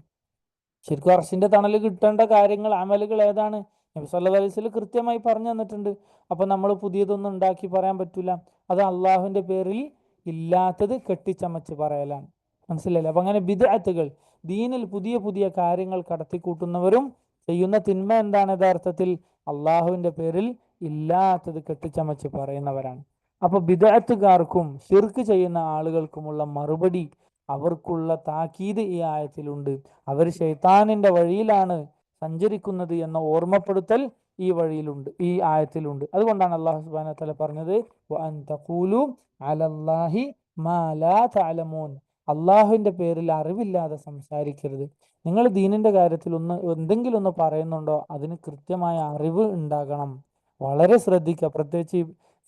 ശരിക്കും അർശിന്റെ തണൽ കിട്ടേണ്ട കാര്യങ്ങൾ, അമലുകൾ ഏതാണ്? നബി സല്ലല്ലാഹു അലൈഹി വസല്ലം കൃത്യമായി പറഞ്ഞു തന്നിട്ടുണ്ട്. അപ്പൊ നമ്മൾ പുതിയതൊന്നും ഉണ്ടാക്കി പറയാൻ പറ്റൂല. അത് അള്ളാഹുവിന്റെ പേരിൽ ഇല്ലാത്തത് കെട്ടിച്ചമച്ച് പറയലാണ്. മനസ്സിലായില്ലേ? അപ്പൊ അങ്ങനെ ബിദ്അത്തുകൾ, ദീനിൽ പുതിയ പുതിയ കാര്യങ്ങൾ കടത്തിക്കൂട്ടുന്നവരും ചെയ്യുന്ന തിന്മ എന്താണ്? യഥാർത്ഥത്തിൽ അള്ളാഹുവിന്റെ പേരിൽ ഇല്ലാത്തത് കെട്ടിച്ചമച്ച് പറയുന്നവരാണ്. അപ്പൊ ബിദ്അത്തുകാർക്കും ശിർക്ക് ചെയ്യുന്ന ആളുകൾക്കുമുള്ള മറുപടി, അവർക്കുള്ള താക്കീത് ഈ ആയത്തിലുണ്ട്. അവർ ശൈത്താനിന്റെ വഴിയിലാണ് സഞ്ചരിക്കുന്നത് എന്ന ഓർമ്മപ്പെടുത്തൽ ഈ വഴിയിലുണ്ട്, ഈ ആയത്തിലുണ്ട്. അതുകൊണ്ടാണ് അള്ളാഹു സുബ്ഹാനഹു വ തആല പറഞ്ഞത് വഅൻ തഖൂലു അലല്ലാഹി മാ ലാ തഅലമൂൻ. അള്ളാഹുവിന്റെ പേരിൽ അറിവില്ലാതെ സംസാരിക്കരുത്. നിങ്ങൾ ദീനിന്റെ കാര്യത്തിൽ എന്തെങ്കിലും ഒന്ന് പറയുന്നുണ്ടോ, അതിന് കൃത്യമായ അറിവ് ഉണ്ടാകണം. വളരെ ശ്രദ്ധിക്കുക. പ്രത്യേകിച്ച്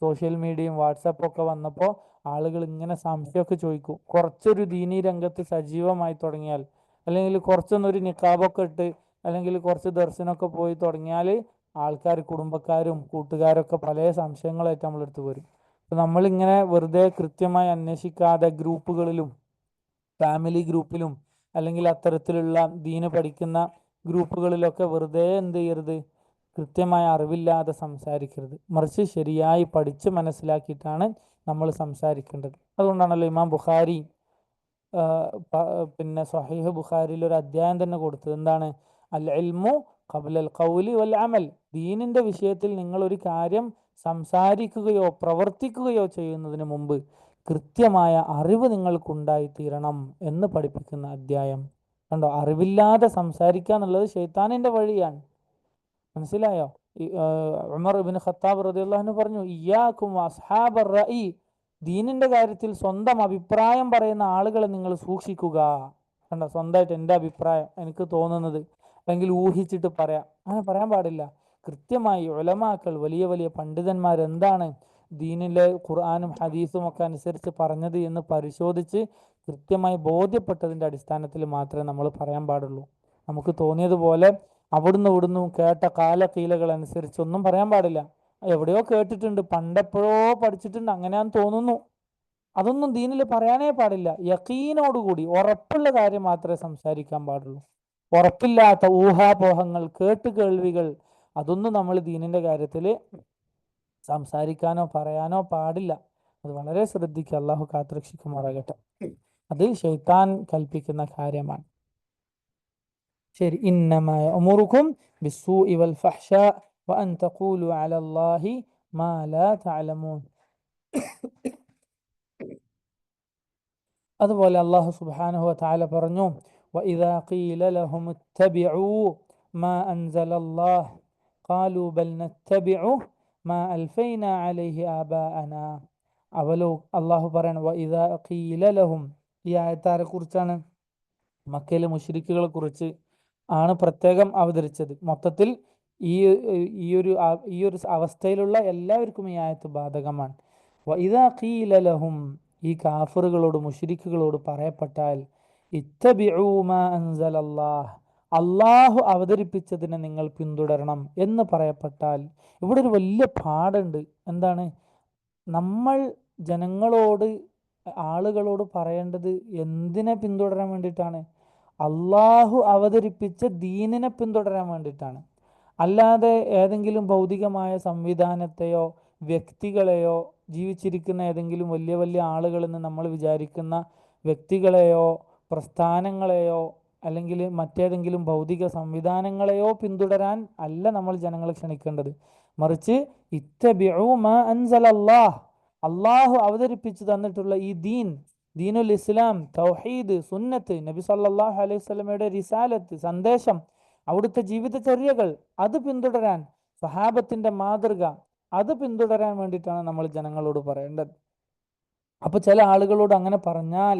സോഷ്യൽ മീഡിയയും വാട്സാപ്പും ഒക്കെ വന്നപ്പോൾ ആളുകൾ ഇങ്ങനെ സംശയമൊക്കെ ചോദിക്കും. കുറച്ചൊരു ദീനീ രംഗത്ത് സജീവമായി തുടങ്ങിയാൽ, അല്ലെങ്കിൽ കുറച്ചൊന്നൊരു നിക്കാബൊക്കെ ഇട്ട്, അല്ലെങ്കിൽ കുറച്ച് ദർശനമൊക്കെ പോയി തുടങ്ങിയാൽ ആൾക്കാർ, കുടുംബക്കാരും കൂട്ടുകാരൊക്കെ പല സംശയങ്ങളായിട്ട് നമ്മളെടുത്ത് വരും. അപ്പം നമ്മളിങ്ങനെ വെറുതെ കൃത്യമായി അന്വേഷിക്കാതെ ഗ്രൂപ്പുകളിലും ഫാമിലി ഗ്രൂപ്പിലും അല്ലെങ്കിൽ അത്തരത്തിലുള്ള ദീന് പഠിക്കുന്ന ഗ്രൂപ്പുകളിലൊക്കെ വെറുതെ എന്ത് ചെയ്യരുത്, കൃത്യമായ അറിവില്ലാതെ സംസാരിക്കരുത്. മറിച്ച് ശരിയായി പഠിച്ച് മനസ്സിലാക്കിയിട്ടാണ് നമ്മൾ സംസാരിക്കേണ്ടത്. അതുകൊണ്ടാണല്ലോ ഇമാം ബുഖാരി പിന്നെ സ്വഹീഹ് ബുഖാരിയിൽ ഒരു അധ്യായം തന്നെ കൊടുത്തത്. എന്താണ്? അൽ ഇൽമു ഖബ്ലൽ ഖൗലി വൽ അമൽ. ദീനിന്റെ വിഷയത്തിൽ നിങ്ങൾ ഒരു കാര്യം സംസാരിക്കുകയോ പ്രവർത്തിക്കുകയോ ചെയ്യുന്നതിന് മുമ്പ് കൃത്യമായ അറിവ് നിങ്ങൾക്കുണ്ടായി തീരണം എന്ന് പഠിപ്പിക്കുന്ന അധ്യായം. കണ്ടോ? അറിവില്ലാതെ സംസാരിക്കുക എന്നുള്ളത് ശൈത്താനിന്റെ വഴിയാണ്. മനസ്സിലായോ? ഉമർ ഇബ്നു ഖത്താബ് റളിയല്ലാഹു അൻഹു പറഞ്ഞു, ഇയ്യാകും അസ്ഹാബർ റഈ. ദീനിന്റെ കാര്യത്തിൽ സ്വന്തം അഭിപ്രായം പറയുന്ന ആളുകളെ നിങ്ങൾ സൂക്ഷിക്കുക. കണ്ടോ? സ്വന്തമായിട്ട് എൻ്റെ അഭിപ്രായം, എനിക്ക് തോന്നുന്നത്, അല്ലെങ്കിൽ ഊഹിച്ചിട്ട് പറയാം, അങ്ങനെ പറയാൻ പാടില്ല. കൃത്യമായി ഉലമാക്കൾ, വലിയ വലിയ പണ്ഡിതന്മാർ എന്താണ് ദീനിലെ ഖുർആനും ഹദീസും ഒക്കെ അനുസരിച്ച് പറഞ്ഞത് എന്ന് പരിശോധിച്ച് കൃത്യമായി ബോധ്യപ്പെട്ടതിൻ്റെ അടിസ്ഥാനത്തിൽ മാത്രമേ നമ്മൾ പറയാൻ പാടുള്ളൂ. നമുക്ക് തോന്നിയതുപോലെ അവിടുന്ന് ഇവിടുന്ന് കേട്ട കാലകീലകൾ അനുസരിച്ചൊന്നും പറയാൻ പാടില്ല. എവിടെയോ കേട്ടിട്ടുണ്ട്, പണ്ടെപ്പോഴോ പഠിച്ചിട്ടുണ്ട്, അങ്ങനെയാന്ന് തോന്നുന്നു, അതൊന്നും ദീനിൽ പറയാനേ പാടില്ല. യഖീനോടുകൂടി ഉറപ്പുള്ള കാര്യം മാത്രമേ സംസാരിക്കാൻ പാടുള്ളൂ. ഉറപ്പില്ലാത്ത ഊഹാപോഹങ്ങൾ, കേട്ടുകേൾവികൾ, അതൊന്നും നമ്മൾ ദീനിന്റെ കാര്യത്തിൽ സംസാരിക്കാനോ പറയാനോ പാടില്ല. അത് വളരെ ശ്രദ്ധിക്കുക. അള്ളാഹു കാത്തുരക്ഷിക്കുമാറാകട്ടെ. അത് ശൈത്താൻ കൽപ്പിക്കുന്ന കാര്യമാണ്. ശരി. ഇന്നമാ യഅ്മുറുകും ബിസ്സൂഇ വൽ ഫഹ്ശാ വഅൻ തഖൂലു അലല്ലാഹി മാ ലാ തഅലമൂൻ. അതുപോലെ അല്ലാഹു സുബ്ഹാനഹു വ തആല പറഞ്ഞു, വഇദാ ഖീല ലഹും ഇത്തബിഉ മാ അൻസലല്ലാഹ് ഖാലൂ ബൽ നത്തബിഉ മാ അൽഫൈനാ അലൈഹി ആബാഅനാ. അവലോ, അല്ലാഹു പറയാണ് വഇദാ ഖീല ലഹും. ഈ ആയത്താരെ കുറിച്ചാണ്? മക്കയിലെ മുശ്രിക്കുകളെ കുറിച്ച് ആണ് പ്രത്യേകം അവതരിച്ചത്. മൊത്തത്തിൽ ഈ ഈ ഒരു അവസ്ഥയിലുള്ള എല്ലാവർക്കും ഈ ആയത്ത് ബാധകമാണ്. വഇദാ ഖീല ലഹും, ഈ കാഫിറുകളോട് മുശ്രിക്കുകളോട് പറയപ്പെട്ടാൽ, ഇത്തബിഉ മാ അൻസലല്ലാഹ്, അള്ളാഹു അവതരിപ്പിച്ചതിനെ നിങ്ങൾ പിന്തുടരണം എന്ന് പറയപ്പെട്ടാൽ, ഇവിടെ ഒരു വലിയ പാടുണ്ട്. എന്താണ്? നമ്മൾ ജനങ്ങളോട്, ആളുകളോട് പറയേണ്ടത് എന്തിനെ പിന്തുടരാൻ വേണ്ടിയിട്ടാണ്? അള്ളാഹു അവതരിപ്പിച്ച ദീനിനെ പിന്തുടരാൻ വേണ്ടിയിട്ടാണ്. അല്ലാതെ ഏതെങ്കിലും ഭൗതികമായ സംവിധാനത്തെയോ വ്യക്തികളെയോ, ജീവിച്ചിരിക്കുന്ന ഏതെങ്കിലും വലിയ വലിയ ആളുകളെന്ന് നമ്മൾ വിചാരിക്കുന്ന വ്യക്തികളെയോ പ്രസ്ഥാനങ്ങളെയോ അല്ലെങ്കിൽ മറ്റേതെങ്കിലും ഭൗതിക സംവിധാനങ്ങളെയോ പിന്തുടരാൻ അല്ല നമ്മൾ ജനങ്ങളെ ക്ഷണിക്കേണ്ടത്. മറിച്ച് ഇത്തബിഉ മാ അൻസലല്ലാഹ്, അള്ളാഹു അവതരിപ്പിച്ചു തന്നിട്ടുള്ള ഈ ദീനുൽ ഇസ്ലാം, തൗഹീദ്, സുന്നത്ത്, നബി സല്ലല്ലാഹു അലൈഹി വസല്ലമയുടെ റിസാലത്ത്, സന്ദേശം, അവിടുത്തെ ജീവിതചര്യകൾ, അത് പിന്തുടരാൻ, സഹാബത്തിന്റെ മാതൃക, അത് പിന്തുടരാൻ വേണ്ടിയിട്ടാണ് നമ്മൾ ജനങ്ങളോട് പറയേണ്ടത്. അപ്പൊ ചില ആളുകളോട് അങ്ങനെ പറഞ്ഞാൽ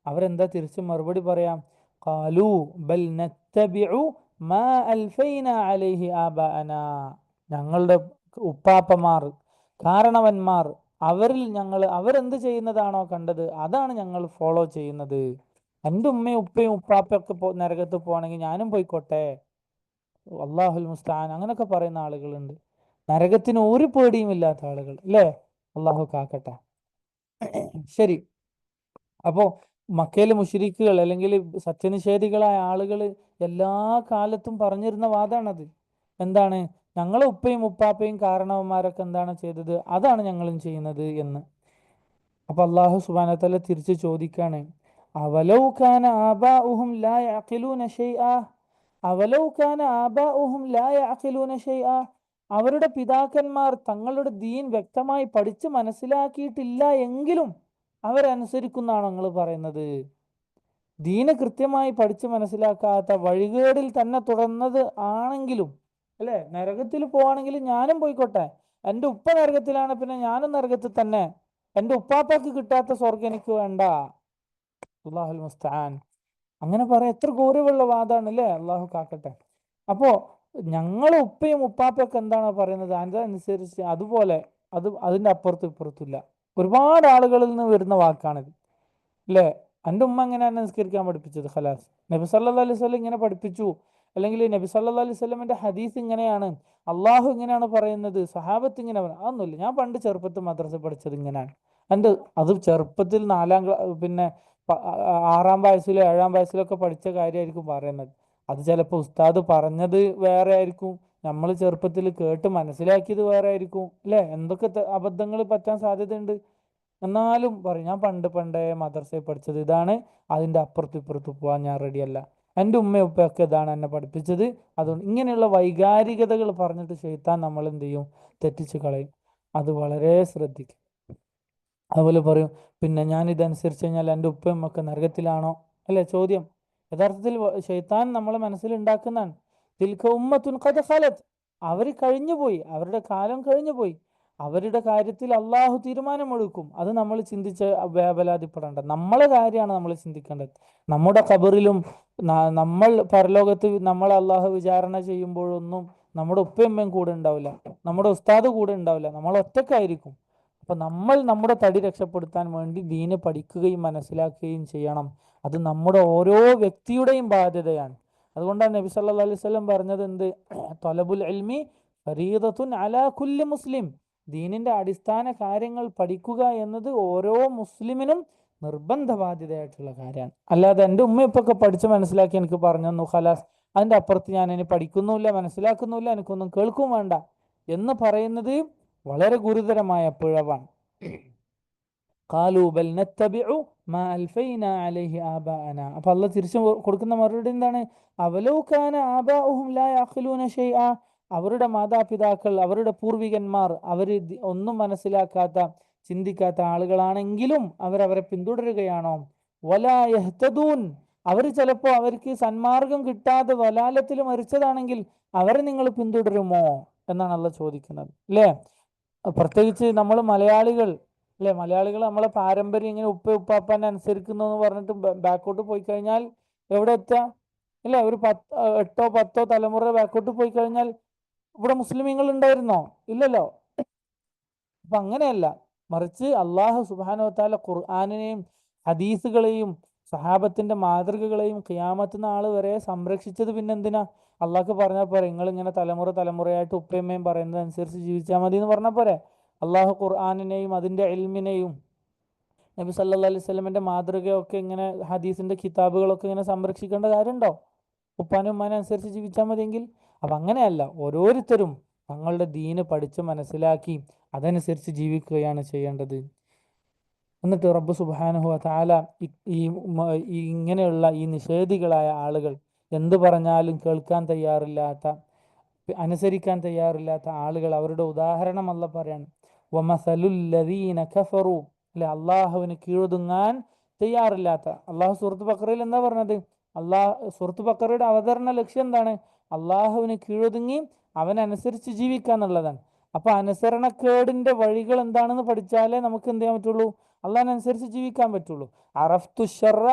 അവരെന്താ തിരിച്ച് മറുപടി പറയാം? ഖാലൂ ബൽ നത്തബിഉ മാ അൽഫൈന അലൈഹി ആബാഅന, ഞങ്ങളുടെ ഉപ്പാപ്പമാർ, കാരണവന്മാർ, അവരിൽ ഞങ്ങൾ അവരെന്ത് ചെയ്യുന്നതാണോ കണ്ടത് അതാണ് ഞങ്ങൾ ഫോളോ ചെയ്യുന്നത്. എൻ്റെ ഉമ്മയും ഉപ്പയും ഉപ്പാപ്പയൊക്കെ നരകത്ത് പോകണമെങ്കിൽ ഞാനും പോയിക്കോട്ടെ, അള്ളാഹുൽ മുസ്തആൻ, അങ്ങനൊക്കെ പറയുന്ന ആളുകളുണ്ട്. നരകത്തിന് ഒരു പേടിയും ഇല്ലാത്ത ആളുകൾ, അല്ലേ? അള്ളാഹു കാക്കട്ടെ. ശരി. അപ്പോ മക്കയിലെ മുശ്രിക്കുകൾ അല്ലെങ്കിൽ സത്യനിഷേധികളായ ആളുകൾ എല്ലാ കാലത്തും പറഞ്ഞിരുന്ന വാദാണത്. എന്താണ്? ഞങ്ങളെ ഉപ്പയും ഉപ്പാപ്പയും കാരണവന്മാരൊക്കെ എന്താണ് ചെയ്തത് അതാണ് ഞങ്ങളും ചെയ്യുന്നത് എന്ന്. അപ്പൊ അള്ളാഹു സുബ്ഹാനഹു വ തആല തിരിച്ചു ചോദിക്കാണ്, അവലൗ കാന ആബാഉഹും ലാ യഅഖിലൂന ഷൈആ, അവലൗ കാന ആബാഉഹും ലാ യഅഖിലൂന ഷൈആ, അവരുടെ പിതാക്കന്മാർ തങ്ങളുടെ ദീൻ വ്യക്തമായി പഠിച്ച് മനസ്സിലാക്കിയിട്ടില്ല എങ്കിലും അവരനുസരിക്കുന്നാണോ നിങ്ങൾ പറയുന്നത്? ദീന് കൃത്യമായി പഠിച്ച് മനസ്സിലാക്കാത്ത വഴികേടിൽ തന്നെ തുടർന്നത് ആണെങ്കിലും, അല്ലെ, നരകത്തിൽ പോവാണെങ്കിൽ ഞാനും പോയിക്കോട്ടെ, എൻ്റെ ഉപ്പ നരകത്തിലാണ്, പിന്നെ ഞാനും നരകത്തിൽ തന്നെ, എൻ്റെ ഉപ്പാപ്പക്ക് കിട്ടാത്ത സ്വർഗം എനിക്ക് വേണ്ട. അല്ലാഹുൽ മുസ്തആൻ. അങ്ങനെ പറയാം, എത്ര ഗൗരവമുള്ള വാദമാണ്, അല്ലേ? അള്ളാഹു കാക്കട്ടെ. അപ്പോ ഞങ്ങളെ ഉപ്പയും ഉപ്പാപ്പയൊക്കെ എന്താണോ പറയുന്നത് അതനുസരിച്ച് അതുപോലെ അതിൻ്റെ അപ്പുറത്തും ഇപ്പുറത്തില്ല. ഒരുപാട് ആളുകളിൽ നിന്ന് വരുന്ന വാക്കാണിത്, അല്ലേ? എൻ്റെ ഉമ്മ എങ്ങനെയാണ് നിസ്കരിക്കാൻ പഠിപ്പിച്ചത്, ഖലാസ്. നബി സല്ലല്ലാഹു അലൈഹി വസല്ലം ഇങ്ങനെ പഠിപ്പിച്ചു, അല്ലെങ്കിൽ നബി സല്ലല്ലാഹു അലൈഹി വസല്ലമിന്റെ ഹദീസ് ഇങ്ങനെയാണ്, അള്ളാഹു ഇങ്ങനെയാണ് പറയുന്നത്, സഹാബത്ത് ഇങ്ങനെ അതൊന്നുമില്ല. ഞാൻ പണ്ട് ചെറുപ്പത്തിൽ മദ്രസ പഠിച്ചത് ഇങ്ങനെയാണ്. എൻ്റെ അത് ചെറുപ്പത്തിൽ പിന്നെ 6-ാം വയസ്സിലോ 7-ാം വയസ്സിലൊക്കെ പഠിച്ച കാര്യമായിരിക്കും പറയുന്നത്. അത് ചിലപ്പോൾ ഉസ്താദ് പറഞ്ഞത് വേറെ ആയിരിക്കും, നമ്മൾ ചെറുപ്പത്തിൽ കേട്ട് മനസ്സിലാക്കിയത് വേറെ ആയിരിക്കും, അല്ലേ? എന്തൊക്കെ അബദ്ധങ്ങൾ പറ്റാൻ സാധ്യതയുണ്ട്. എന്നാലും പറയും, ഞാൻ പണ്ടേ മദ്രസയിൽ പഠിച്ചത് ഇതാണ്, അതിൻ്റെ അപ്പുറത്തും ഇപ്പുറത്തും പോകാൻ ഞാൻ റെഡിയല്ല, എൻ്റെ ഉമ്മയും ഉപ്പയൊക്കെ ഇതാണ് എന്നെ പഠിപ്പിച്ചത്. അതുകൊണ്ട് ഇങ്ങനെയുള്ള വൈകാരികതകൾ പറഞ്ഞിട്ട് ശൈത്താൻ നമ്മൾ എന്ത് ചെയ്യും? തെറ്റിച്ച് കളയും. അത് വളരെ ശ്രദ്ധിക്കും. അതുപോലെ പറയും, പിന്നെ ഞാൻ ഇതനുസരിച്ച് കഴിഞ്ഞാൽ എൻ്റെ ഉപ്പയും ഒക്കെ നരകത്തിലാണോ, അല്ലേ ചോദ്യം? യഥാർത്ഥത്തിൽ ശൈത്താൻ നമ്മളെ മനസ്സിൽ ഉണ്ടാക്കുന്നതാണ്. തിൽക ഉമ്മത്തുൻ ഖദ് ഖലത്, അവർ കഴിഞ്ഞുപോയി, അവരുടെ കാലം കഴിഞ്ഞുപോയി, അവരുടെ കാര്യത്തിൽ അള്ളാഹു തീരുമാനമെടുക്കും. അത് നമ്മൾ ചിന്തിച്ച് വേവലാതിപ്പെടേണ്ട, നമ്മളെ കാര്യമാണ് നമ്മൾ ചിന്തിക്കേണ്ടത്. നമ്മുടെ ഖബറിലും നമ്മൾ പരലോകത്ത് നമ്മളെ അള്ളാഹു വിചാരണ ചെയ്യുമ്പോഴൊന്നും നമ്മുടെ ഉപ്പയമ്മയും കൂടെ ഉണ്ടാവില്ല, നമ്മുടെ ഉസ്താദ് കൂടെ ഉണ്ടാവില്ല, നമ്മൾ ഒറ്റക്കായിരിക്കും. അപ്പൊ നമ്മൾ നമ്മുടെ തടി രക്ഷപ്പെടുത്താൻ വേണ്ടി ദീന് പഠിക്കുകയും മനസ്സിലാക്കുകയും ചെയ്യണം. അത് നമ്മുടെ ഓരോ വ്യക്തിയുടെയും ബാധ്യതയാണ്. അതുകൊണ്ടാണ് നബി സല്ലല്ലാഹു അലൈഹി വസല്ലം പറഞ്ഞത് എന്ത്? ത്വലബുൽ ഇൽമി ഫരീദത്തുൻ അലാ കുല്ലി മുസ്ലിം, ദീനിന്റെ അടിസ്ഥാന കാര്യങ്ങൾ പഠിക്കുക എന്നത് ഓരോ മുസ്ലിമിനും നിർബന്ധ ബാധ്യതയായിട്ടുള്ള കാര്യമാണ്. അല്ലാതെ എൻ്റെ ഉമ്മയിപ്പൊക്കെ പഠിച്ച് മനസ്സിലാക്കി എനിക്ക് പറഞ്ഞു തന്നു, ഖലാസ്, അതിൻ്റെ അപ്പുറത്ത് ഞാൻ ഇനി പഠിക്കുന്നുമില്ല, മനസ്സിലാക്കുന്നുമില്ല, എനിക്കൊന്നും കേൾക്കും വേണ്ട എന്ന് പറയുന്നത് വളരെ ഗുരുതരമായ പിഴവാണ്. ഖാലൂ ബൽ നത്തബിഉ മാ അൽഫൈനാ അലൈഹി ആബാഅനാ. അപ്പോൾ അള്ളാഹ് തിരിച്ചു കൊടുക്കുന്ന മറുപടി എന്താണ്? അവലൗ കാന ആബാഉഹും ലാ യഅഖിലൂന ഷൈആ, അവരുടെ മാതാപിതാക്കൾ, അവരുടെ പൂർവികന്മാർ അവർ ഒന്നും മനസ്സിലാക്കാത്ത ചിന്തിക്കാത്ത ആളുകളാണെങ്കിലും അവരവരെ പിന്തുടരുകയാണോ? വലാ യഹ്തദൂൻ, അവർ ചിലപ്പോൾ അവർക്ക് സന്മാർഗം കിട്ടാതെ വലാലത്തിൽ മരിച്ചതാണെങ്കിൽ അവരെ നിങ്ങൾ പിന്തുടരുമോ എന്നാണ് അള്ളാഹ് ചോദിക്കുന്നത്, അല്ലേ? പ്രത്യേകിച്ച് നമ്മൾ മലയാളികൾ, അല്ലെ, മലയാളികൾ നമ്മളെ പാരമ്പര്യം ഇങ്ങനെ ഉപ്പാപ്പനെ അനുസരിക്കുന്നു എന്ന് പറഞ്ഞിട്ട് ബാക്കോട്ട് പോയി കഴിഞ്ഞാൽ എവിടെ എത്താ? ഇല്ല, ഒരു 8-10 തലമുറ ബാക്കോട്ട് പോയി കഴിഞ്ഞാൽ ഇവിടെ മുസ്ലിമീങ്ങൾ ഉണ്ടായിരുന്നോ? ഇല്ലല്ലോ. അപ്പൊ അങ്ങനെയല്ല, മറിച്ച് അള്ളാഹു സുബ്ഹാനഹു വ തആല ഖുർആനിനെയും ഹദീസുകളെയും സഹാബത്തിന്റെ മാതൃകകളെയും ഖിയാമത്ത് നാൾ വരെ സംരക്ഷിച്ചത് പിന്നെന്തിനാ? അള്ളാഹ്ക്ക് പറഞ്ഞാൽ പോരെ, നിങ്ങൾ ഇങ്ങനെ തലമുറയായിട്ട് ഉപ്പയമ്മയും പറയുന്നത് അനുസരിച്ച് ജീവിച്ചാൽ മതി എന്ന് പറഞ്ഞാൽ പോരെ? അള്ളാഹു ഖുർആനിനെയും അതിൻ്റെ ഇൽമിനെയും നബി സല്ലല്ലാഹു അലൈഹി വസല്ലമയുടെ മാതൃകയൊക്കെ ഇങ്ങനെ ഹദീസിന്റെ കിതാബുകളൊക്കെ ഇങ്ങനെ സംരക്ഷിക്കേണ്ട കാര്യമുണ്ടോ? ഉപ്പാനും ഉമ്മാനും അനുസരിച്ച് ജീവിച്ചാൽ മതിയെങ്കിൽ. അപ്പം അങ്ങനെയല്ല, ഓരോരുത്തരും തങ്ങളുടെ ദീന് പഠിച്ച് മനസ്സിലാക്കി അതനുസരിച്ച് ജീവിക്കുകയാണ് ചെയ്യേണ്ടത്. എന്നിട്ട് റബ്ബ് സുബ്ഹാനഹു വ തആല ഇങ്ങനെയുള്ള ഈ നിഷേധികളായ ആളുകൾ, എന്ത് പറഞ്ഞാലും കേൾക്കാൻ തയ്യാറില്ലാത്ത, അനുസരിക്കാൻ തയ്യാറില്ലാത്ത ആളുകൾ, അവരുടെ ഉദാഹരണം അല്ല പറയാണ്. വമസലുല്ലദീന കഫറു, അല്ലെ, അള്ളാഹുവിന് കീഴൊതുങ്ങാൻ തയ്യാറില്ലാത്ത. അള്ളാഹു സൂറത്ത് ബഖറയിൽ എന്താ പറഞ്ഞത്? സൂറത്ത് ബഖറയുടെ അവതരണ ലക്ഷ്യം എന്താണ്? അള്ളാഹുവിന് കീഴൊതുങ്ങി അവനനുസരിച്ച് ജീവിക്കുക എന്നുള്ളതാണ്. അപ്പൊ അനുസരണക്കേടിന്റെ വഴികൾ എന്താണെന്ന് പഠിച്ചാലേ നമുക്ക് എന്ത് ചെയ്യാൻ പറ്റുള്ളൂ? ജീവിക്കാൻ പറ്റുള്ളൂ. അറഫ്തു ശർറ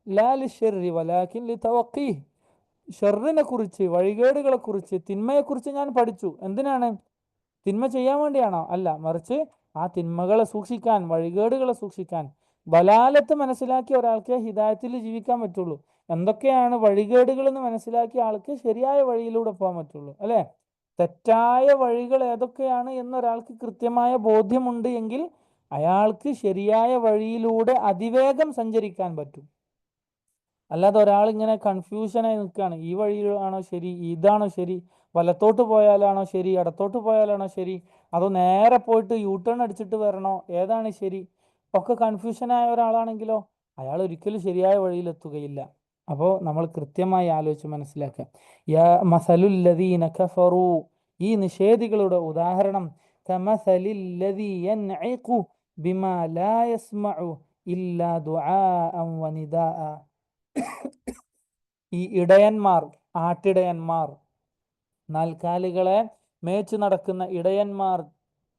ലാ ലിശ്ശർരി വലാകിൻ ലിതവഖീഹ്, ഷെറിനെ കുറിച്ച്, വഴികേടുകളെ കുറിച്ച്, തിന്മയെക്കുറിച്ച് ഞാൻ പഠിച്ചു. എന്തിനാണ്? തിന്മ ചെയ്യാൻ വേണ്ടിയാണോ? അല്ല, മറിച്ച് ആ തിന്മകളെ സൂക്ഷിക്കാൻ, വഴികേടുകളെ സൂക്ഷിക്കാൻ. ബലാലത്ത് മനസ്സിലാക്കിയ ഒരാൾക്ക് ഹിദായത്തിൽ ജീവിക്കാൻ പറ്റുള്ളൂ. എന്തൊക്കെയാണ് വഴികേടുകൾ എന്ന് മനസ്സിലാക്കിയ ആൾക്ക് ശരിയായ വഴിയിലൂടെ പോകാൻ പറ്റുള്ളൂ, അല്ലെ? തെറ്റായ വഴികൾ ഏതൊക്കെയാണ് എന്നൊരാൾക്ക് കൃത്യമായ ബോധ്യമുണ്ട് എങ്കിൽ അയാൾക്ക് ശരിയായ വഴിയിലൂടെ അതിവേഗം സഞ്ചരിക്കാൻ പറ്റും. അല്ലാതെ ഒരാൾ ഇങ്ങനെ കൺഫ്യൂഷനായി നിൽക്കുകയാണ്, ഈ വഴിയാണോ ശരി, ഇതാണോ ശരി, വലത്തോട്ട് പോയാലാണോ ശരി, ഇടത്തോട്ട് പോയാലാണോ ശരി, അതോ നേരെ പോയിട്ട് യൂ ടേൺ അടിച്ചിട്ട് വരണോ, ഏതാണ് ശരി, ഒക്കെ കൺഫ്യൂഷനായ ഒരാളാണെങ്കിലോ അയാൾ ഒരിക്കലും ശരിയായ വഴിയിലെത്തുകയില്ല. അപ്പോൾ നമ്മൾ കൃത്യമായി ആലോചിച്ച് മനസ്സിലാക്കുക. യാ മസലുല്ലദീന കഫറു, ഈ നിഷേധികളുടെ ഉദാഹരണം, കമസലില്ലദീ യൻഇഖു ബിമാ ലാ യസ്മഉ ഇല്ലാ ദുആഅൻ വനിദാഅ. ഈ ഇടയന്മാർ, ആട്ടിടയന്മാർ, നാൽക്കാലികളെ മേച്ചു നടക്കുന്ന ഇടയന്മാർ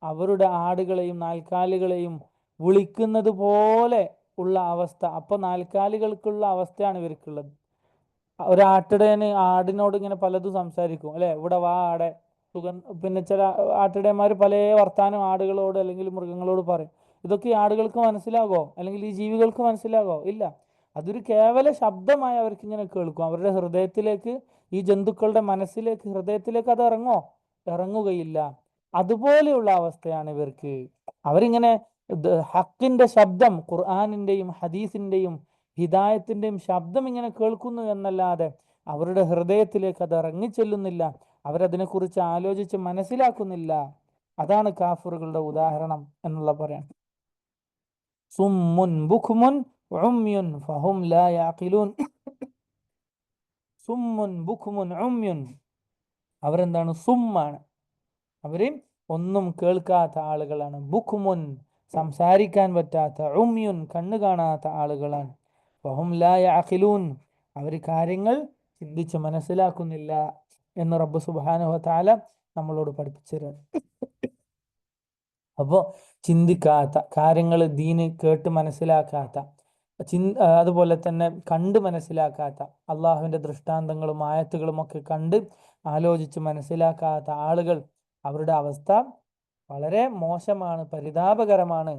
അവരുടെ ആടുകളെയും നാൽക്കാലികളെയും വിളിക്കുന്നത് പോലെ ഉള്ള അവസ്ഥ. അപ്പൊ നാൽക്കാലികൾക്കുള്ള അവസ്ഥയാണ് ഇവർക്കുള്ളത്. ഒരാട്ടിടയന് ആടിനോട് ഇങ്ങനെ പലതും സംസാരിക്കും, അല്ലെ? ഇവിടെ വാ ആടെ, പിന്നെ ചില ആട്ടിടയന്മാർ പല വർത്താനം ആടുകളോട് അല്ലെങ്കിൽ മൃഗങ്ങളോട് പറയും. ഇതൊക്കെ ഈ ആടുകൾക്ക് മനസ്സിലാകോ, അല്ലെങ്കിൽ ഈ ജീവികൾക്ക് മനസ്സിലാകോ? ഇല്ല. അതൊരു കേവല ശബ്ദമായി അവർക്ക് ഇങ്ങനെ കേൾക്കും. അവരുടെ ഹൃദയത്തിലേക്ക്, ഈ ജന്തുക്കളുടെ മനസ്സിലേക്ക്, ഹൃദയത്തിലേക്ക് അത് ഇറങ്ങുകയില്ല. അതുപോലെയുള്ള അവസ്ഥയാണ് ഇവർക്ക്. അവരിങ്ങനെ ഹക്കിന്റെ ശബ്ദം, ഖുർആനിന്റെയും ഹദീസിന്റെയും ഹിദായത്തിന്റെയും ശബ്ദം ഇങ്ങനെ കേൾക്കുന്നു എന്നല്ലാതെ അവരുടെ ഹൃദയത്തിലേക്ക് അത് ഇറങ്ങിച്ചെല്ലുന്നില്ല. അവരതിനെക്കുറിച്ച് ആലോചിച്ച് മനസ്സിലാക്കുന്നില്ല. അതാണ് കാഫിറുകളുടെ ഉദാഹരണം എന്നുള്ള പറയാം. സുമ്മുൻ ബുക്മുൻ ഉമ്യുൻ ഫഹും ലാ യഅഖിലൂൻ. സുമ്മുൻ ബുക്മുൻ ഉമ്യുൻ, അവരെന്താണ്? സുമ്മാണ്, അവര് ഒന്നും കേൾക്കാത്ത ആളുകളാണ്. ബുക്മുൻ, സംസാരിക്കാൻ പറ്റാത്ത. ഉമ്യുൻ, കണ്ണു കാണാത്ത ആളുകളാണ്. ഫഹും ലാ യഅഖിലൂൻ, അവർ കാര്യങ്ങൾ ചിന്തിച്ച് മനസ്സിലാക്കുന്നില്ല എന്ന് റബ്ബ് സുബ്ഹാനഹു വ തആല നമ്മളോട് പഠിപ്പിച്ചു തരാണ്. അപ്പോൾ ചിന്തിക്കാത്ത കാര്യങ്ങൾ, ദീന് കേട്ട് മനസ്സിലാക്കാത്ത, അതുപോലെ തന്നെ കണ്ട് മനസ്സിലാക്കാത്ത, അള്ളാഹുവിൻ്റെ ദൃഷ്ടാന്തങ്ങളും ആയത്തുകളും ഒക്കെ കണ്ട് ആലോചിച്ച് മനസ്സിലാക്കാത്ത ആളുകൾ, അവരുടെ അവസ്ഥ വളരെ മോശമാണ്, പരിതാപകരമാണ്.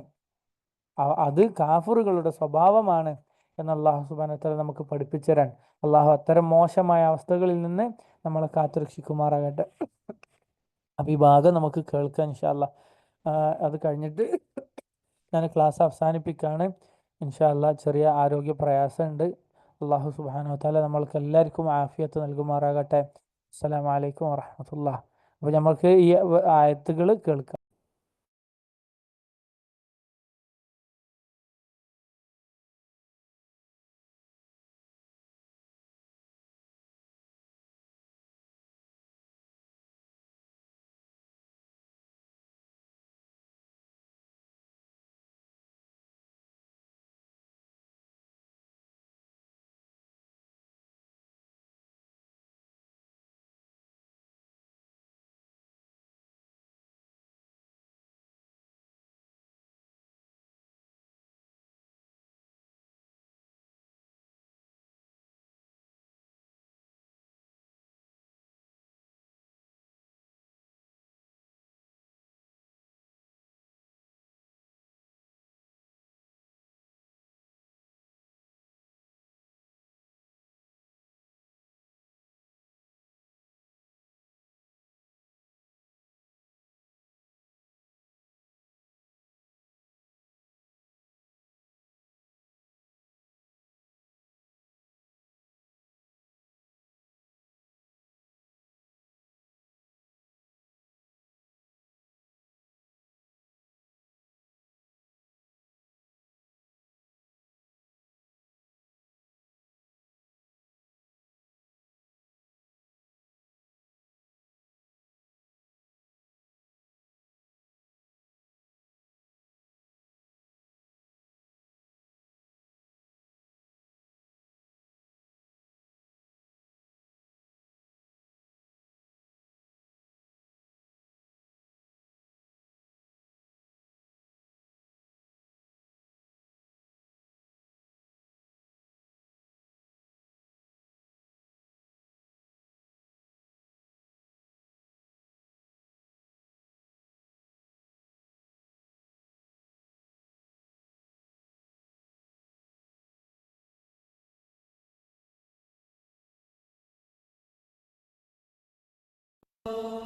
അത് കാഫിറുകളുടെ സ്വഭാവമാണ് എന്ന് അള്ളാഹു സുബ്ഹാനഹു വ തആല നമുക്ക് പഠിപ്പിച്ചു തരാൻ. അള്ളാഹു അത്തരം മോശമായ അവസ്ഥകളിൽ നിന്ന് നമ്മളെ കാത്തുരക്ഷിക്കുമാറാകട്ടെ. അപ്പോൾ ഈ ഭാഗം നമുക്ക് കേൾക്കാം ഇൻഷാ അല്ലാഹ്. അത് കഴിഞ്ഞിട്ട് ഞാൻ ക്ലാസ് അവസാനിപ്പിക്കുകയാണ് ഇൻഷാ അല്ലാഹ്. ചെറിയ ആരോഗ്യ പ്രയാസമുണ്ട്. അള്ളാഹു സുബ്ഹാനഹു വ തആല നമ്മൾക്ക് എല്ലാവർക്കും ആഫിയത്ത് നൽകുമാറാകട്ടെ. അസ്സലാമു അലൈക്കും വറഹ്മത്തുള്ളാഹി. അപ്പോൾ നമുക്ക് ഈ ആയത്തുകൾ കേൾക്കാം.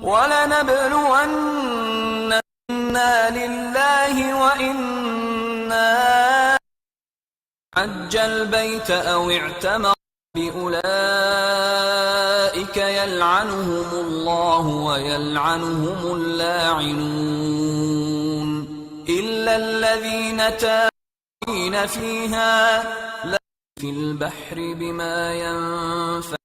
ولنبلوننا لله وإنا حج البيت أو اعتمر بأولئك يلعنهم الله ويلعنهم اللاعنون إلا الذين تابوا فيها في البحر بما ينفع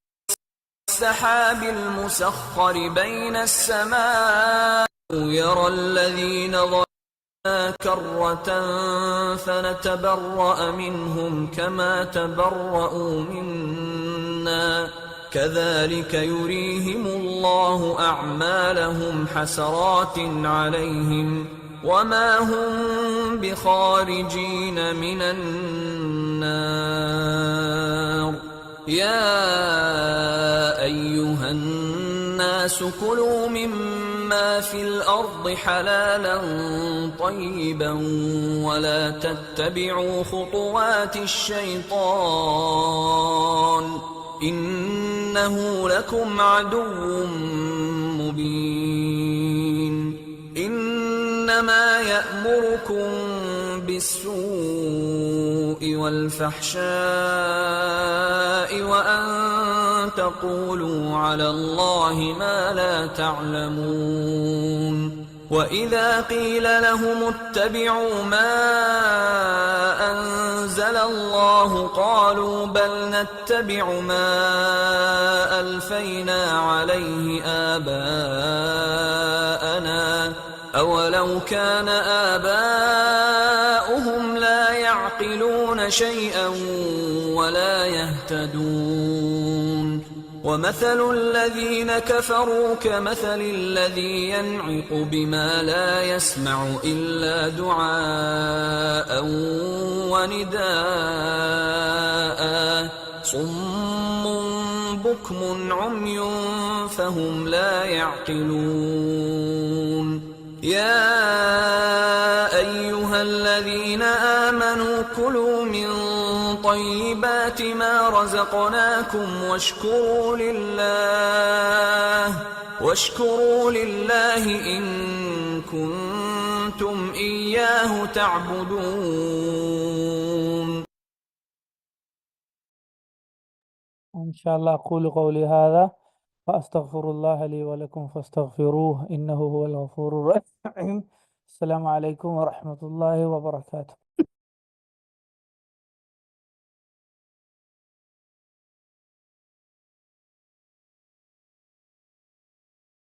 السحاب المسخر بين السماء يرى الذين ظلموا كرة فنتبرأ منهم كما تبرأوا منا كذلك يريهم الله أعمالهم حسرات عليهم وما هم بخارجين من النار يا أيها الناس كلوا مما في الأرض حلالا طيبا ولا تتبعوا خطوات الشيطان إنه لكم عدو مبين إنما يأمركم بالسوء والفحشاء وأن تقولوا على الله ما لا تعلمون وإذا قيل لهم اتبعوا ما أنزل الله قالوا بل نتبع ما ألفينا عليه آباءنا أولو كان آباؤهم لا يعقلون شيئا ولا يهتدون ومثل الذين كفروا كمثل الذي ينعق بما لا يسمع إلا دعاء ونداء صم بكم عمي فهم لا يعقلون يا أيها الذين آمنوا كلوا من طيبات ما رزقناكم واشكروا لله إن كنتم إياه تعبدون. إن شاء الله أقول قولي هذا وأستغفر الله لي ولكم فاستغفروه إنه هو الغفور الرحيم. السلام عليكم ورحمة الله وبركاته.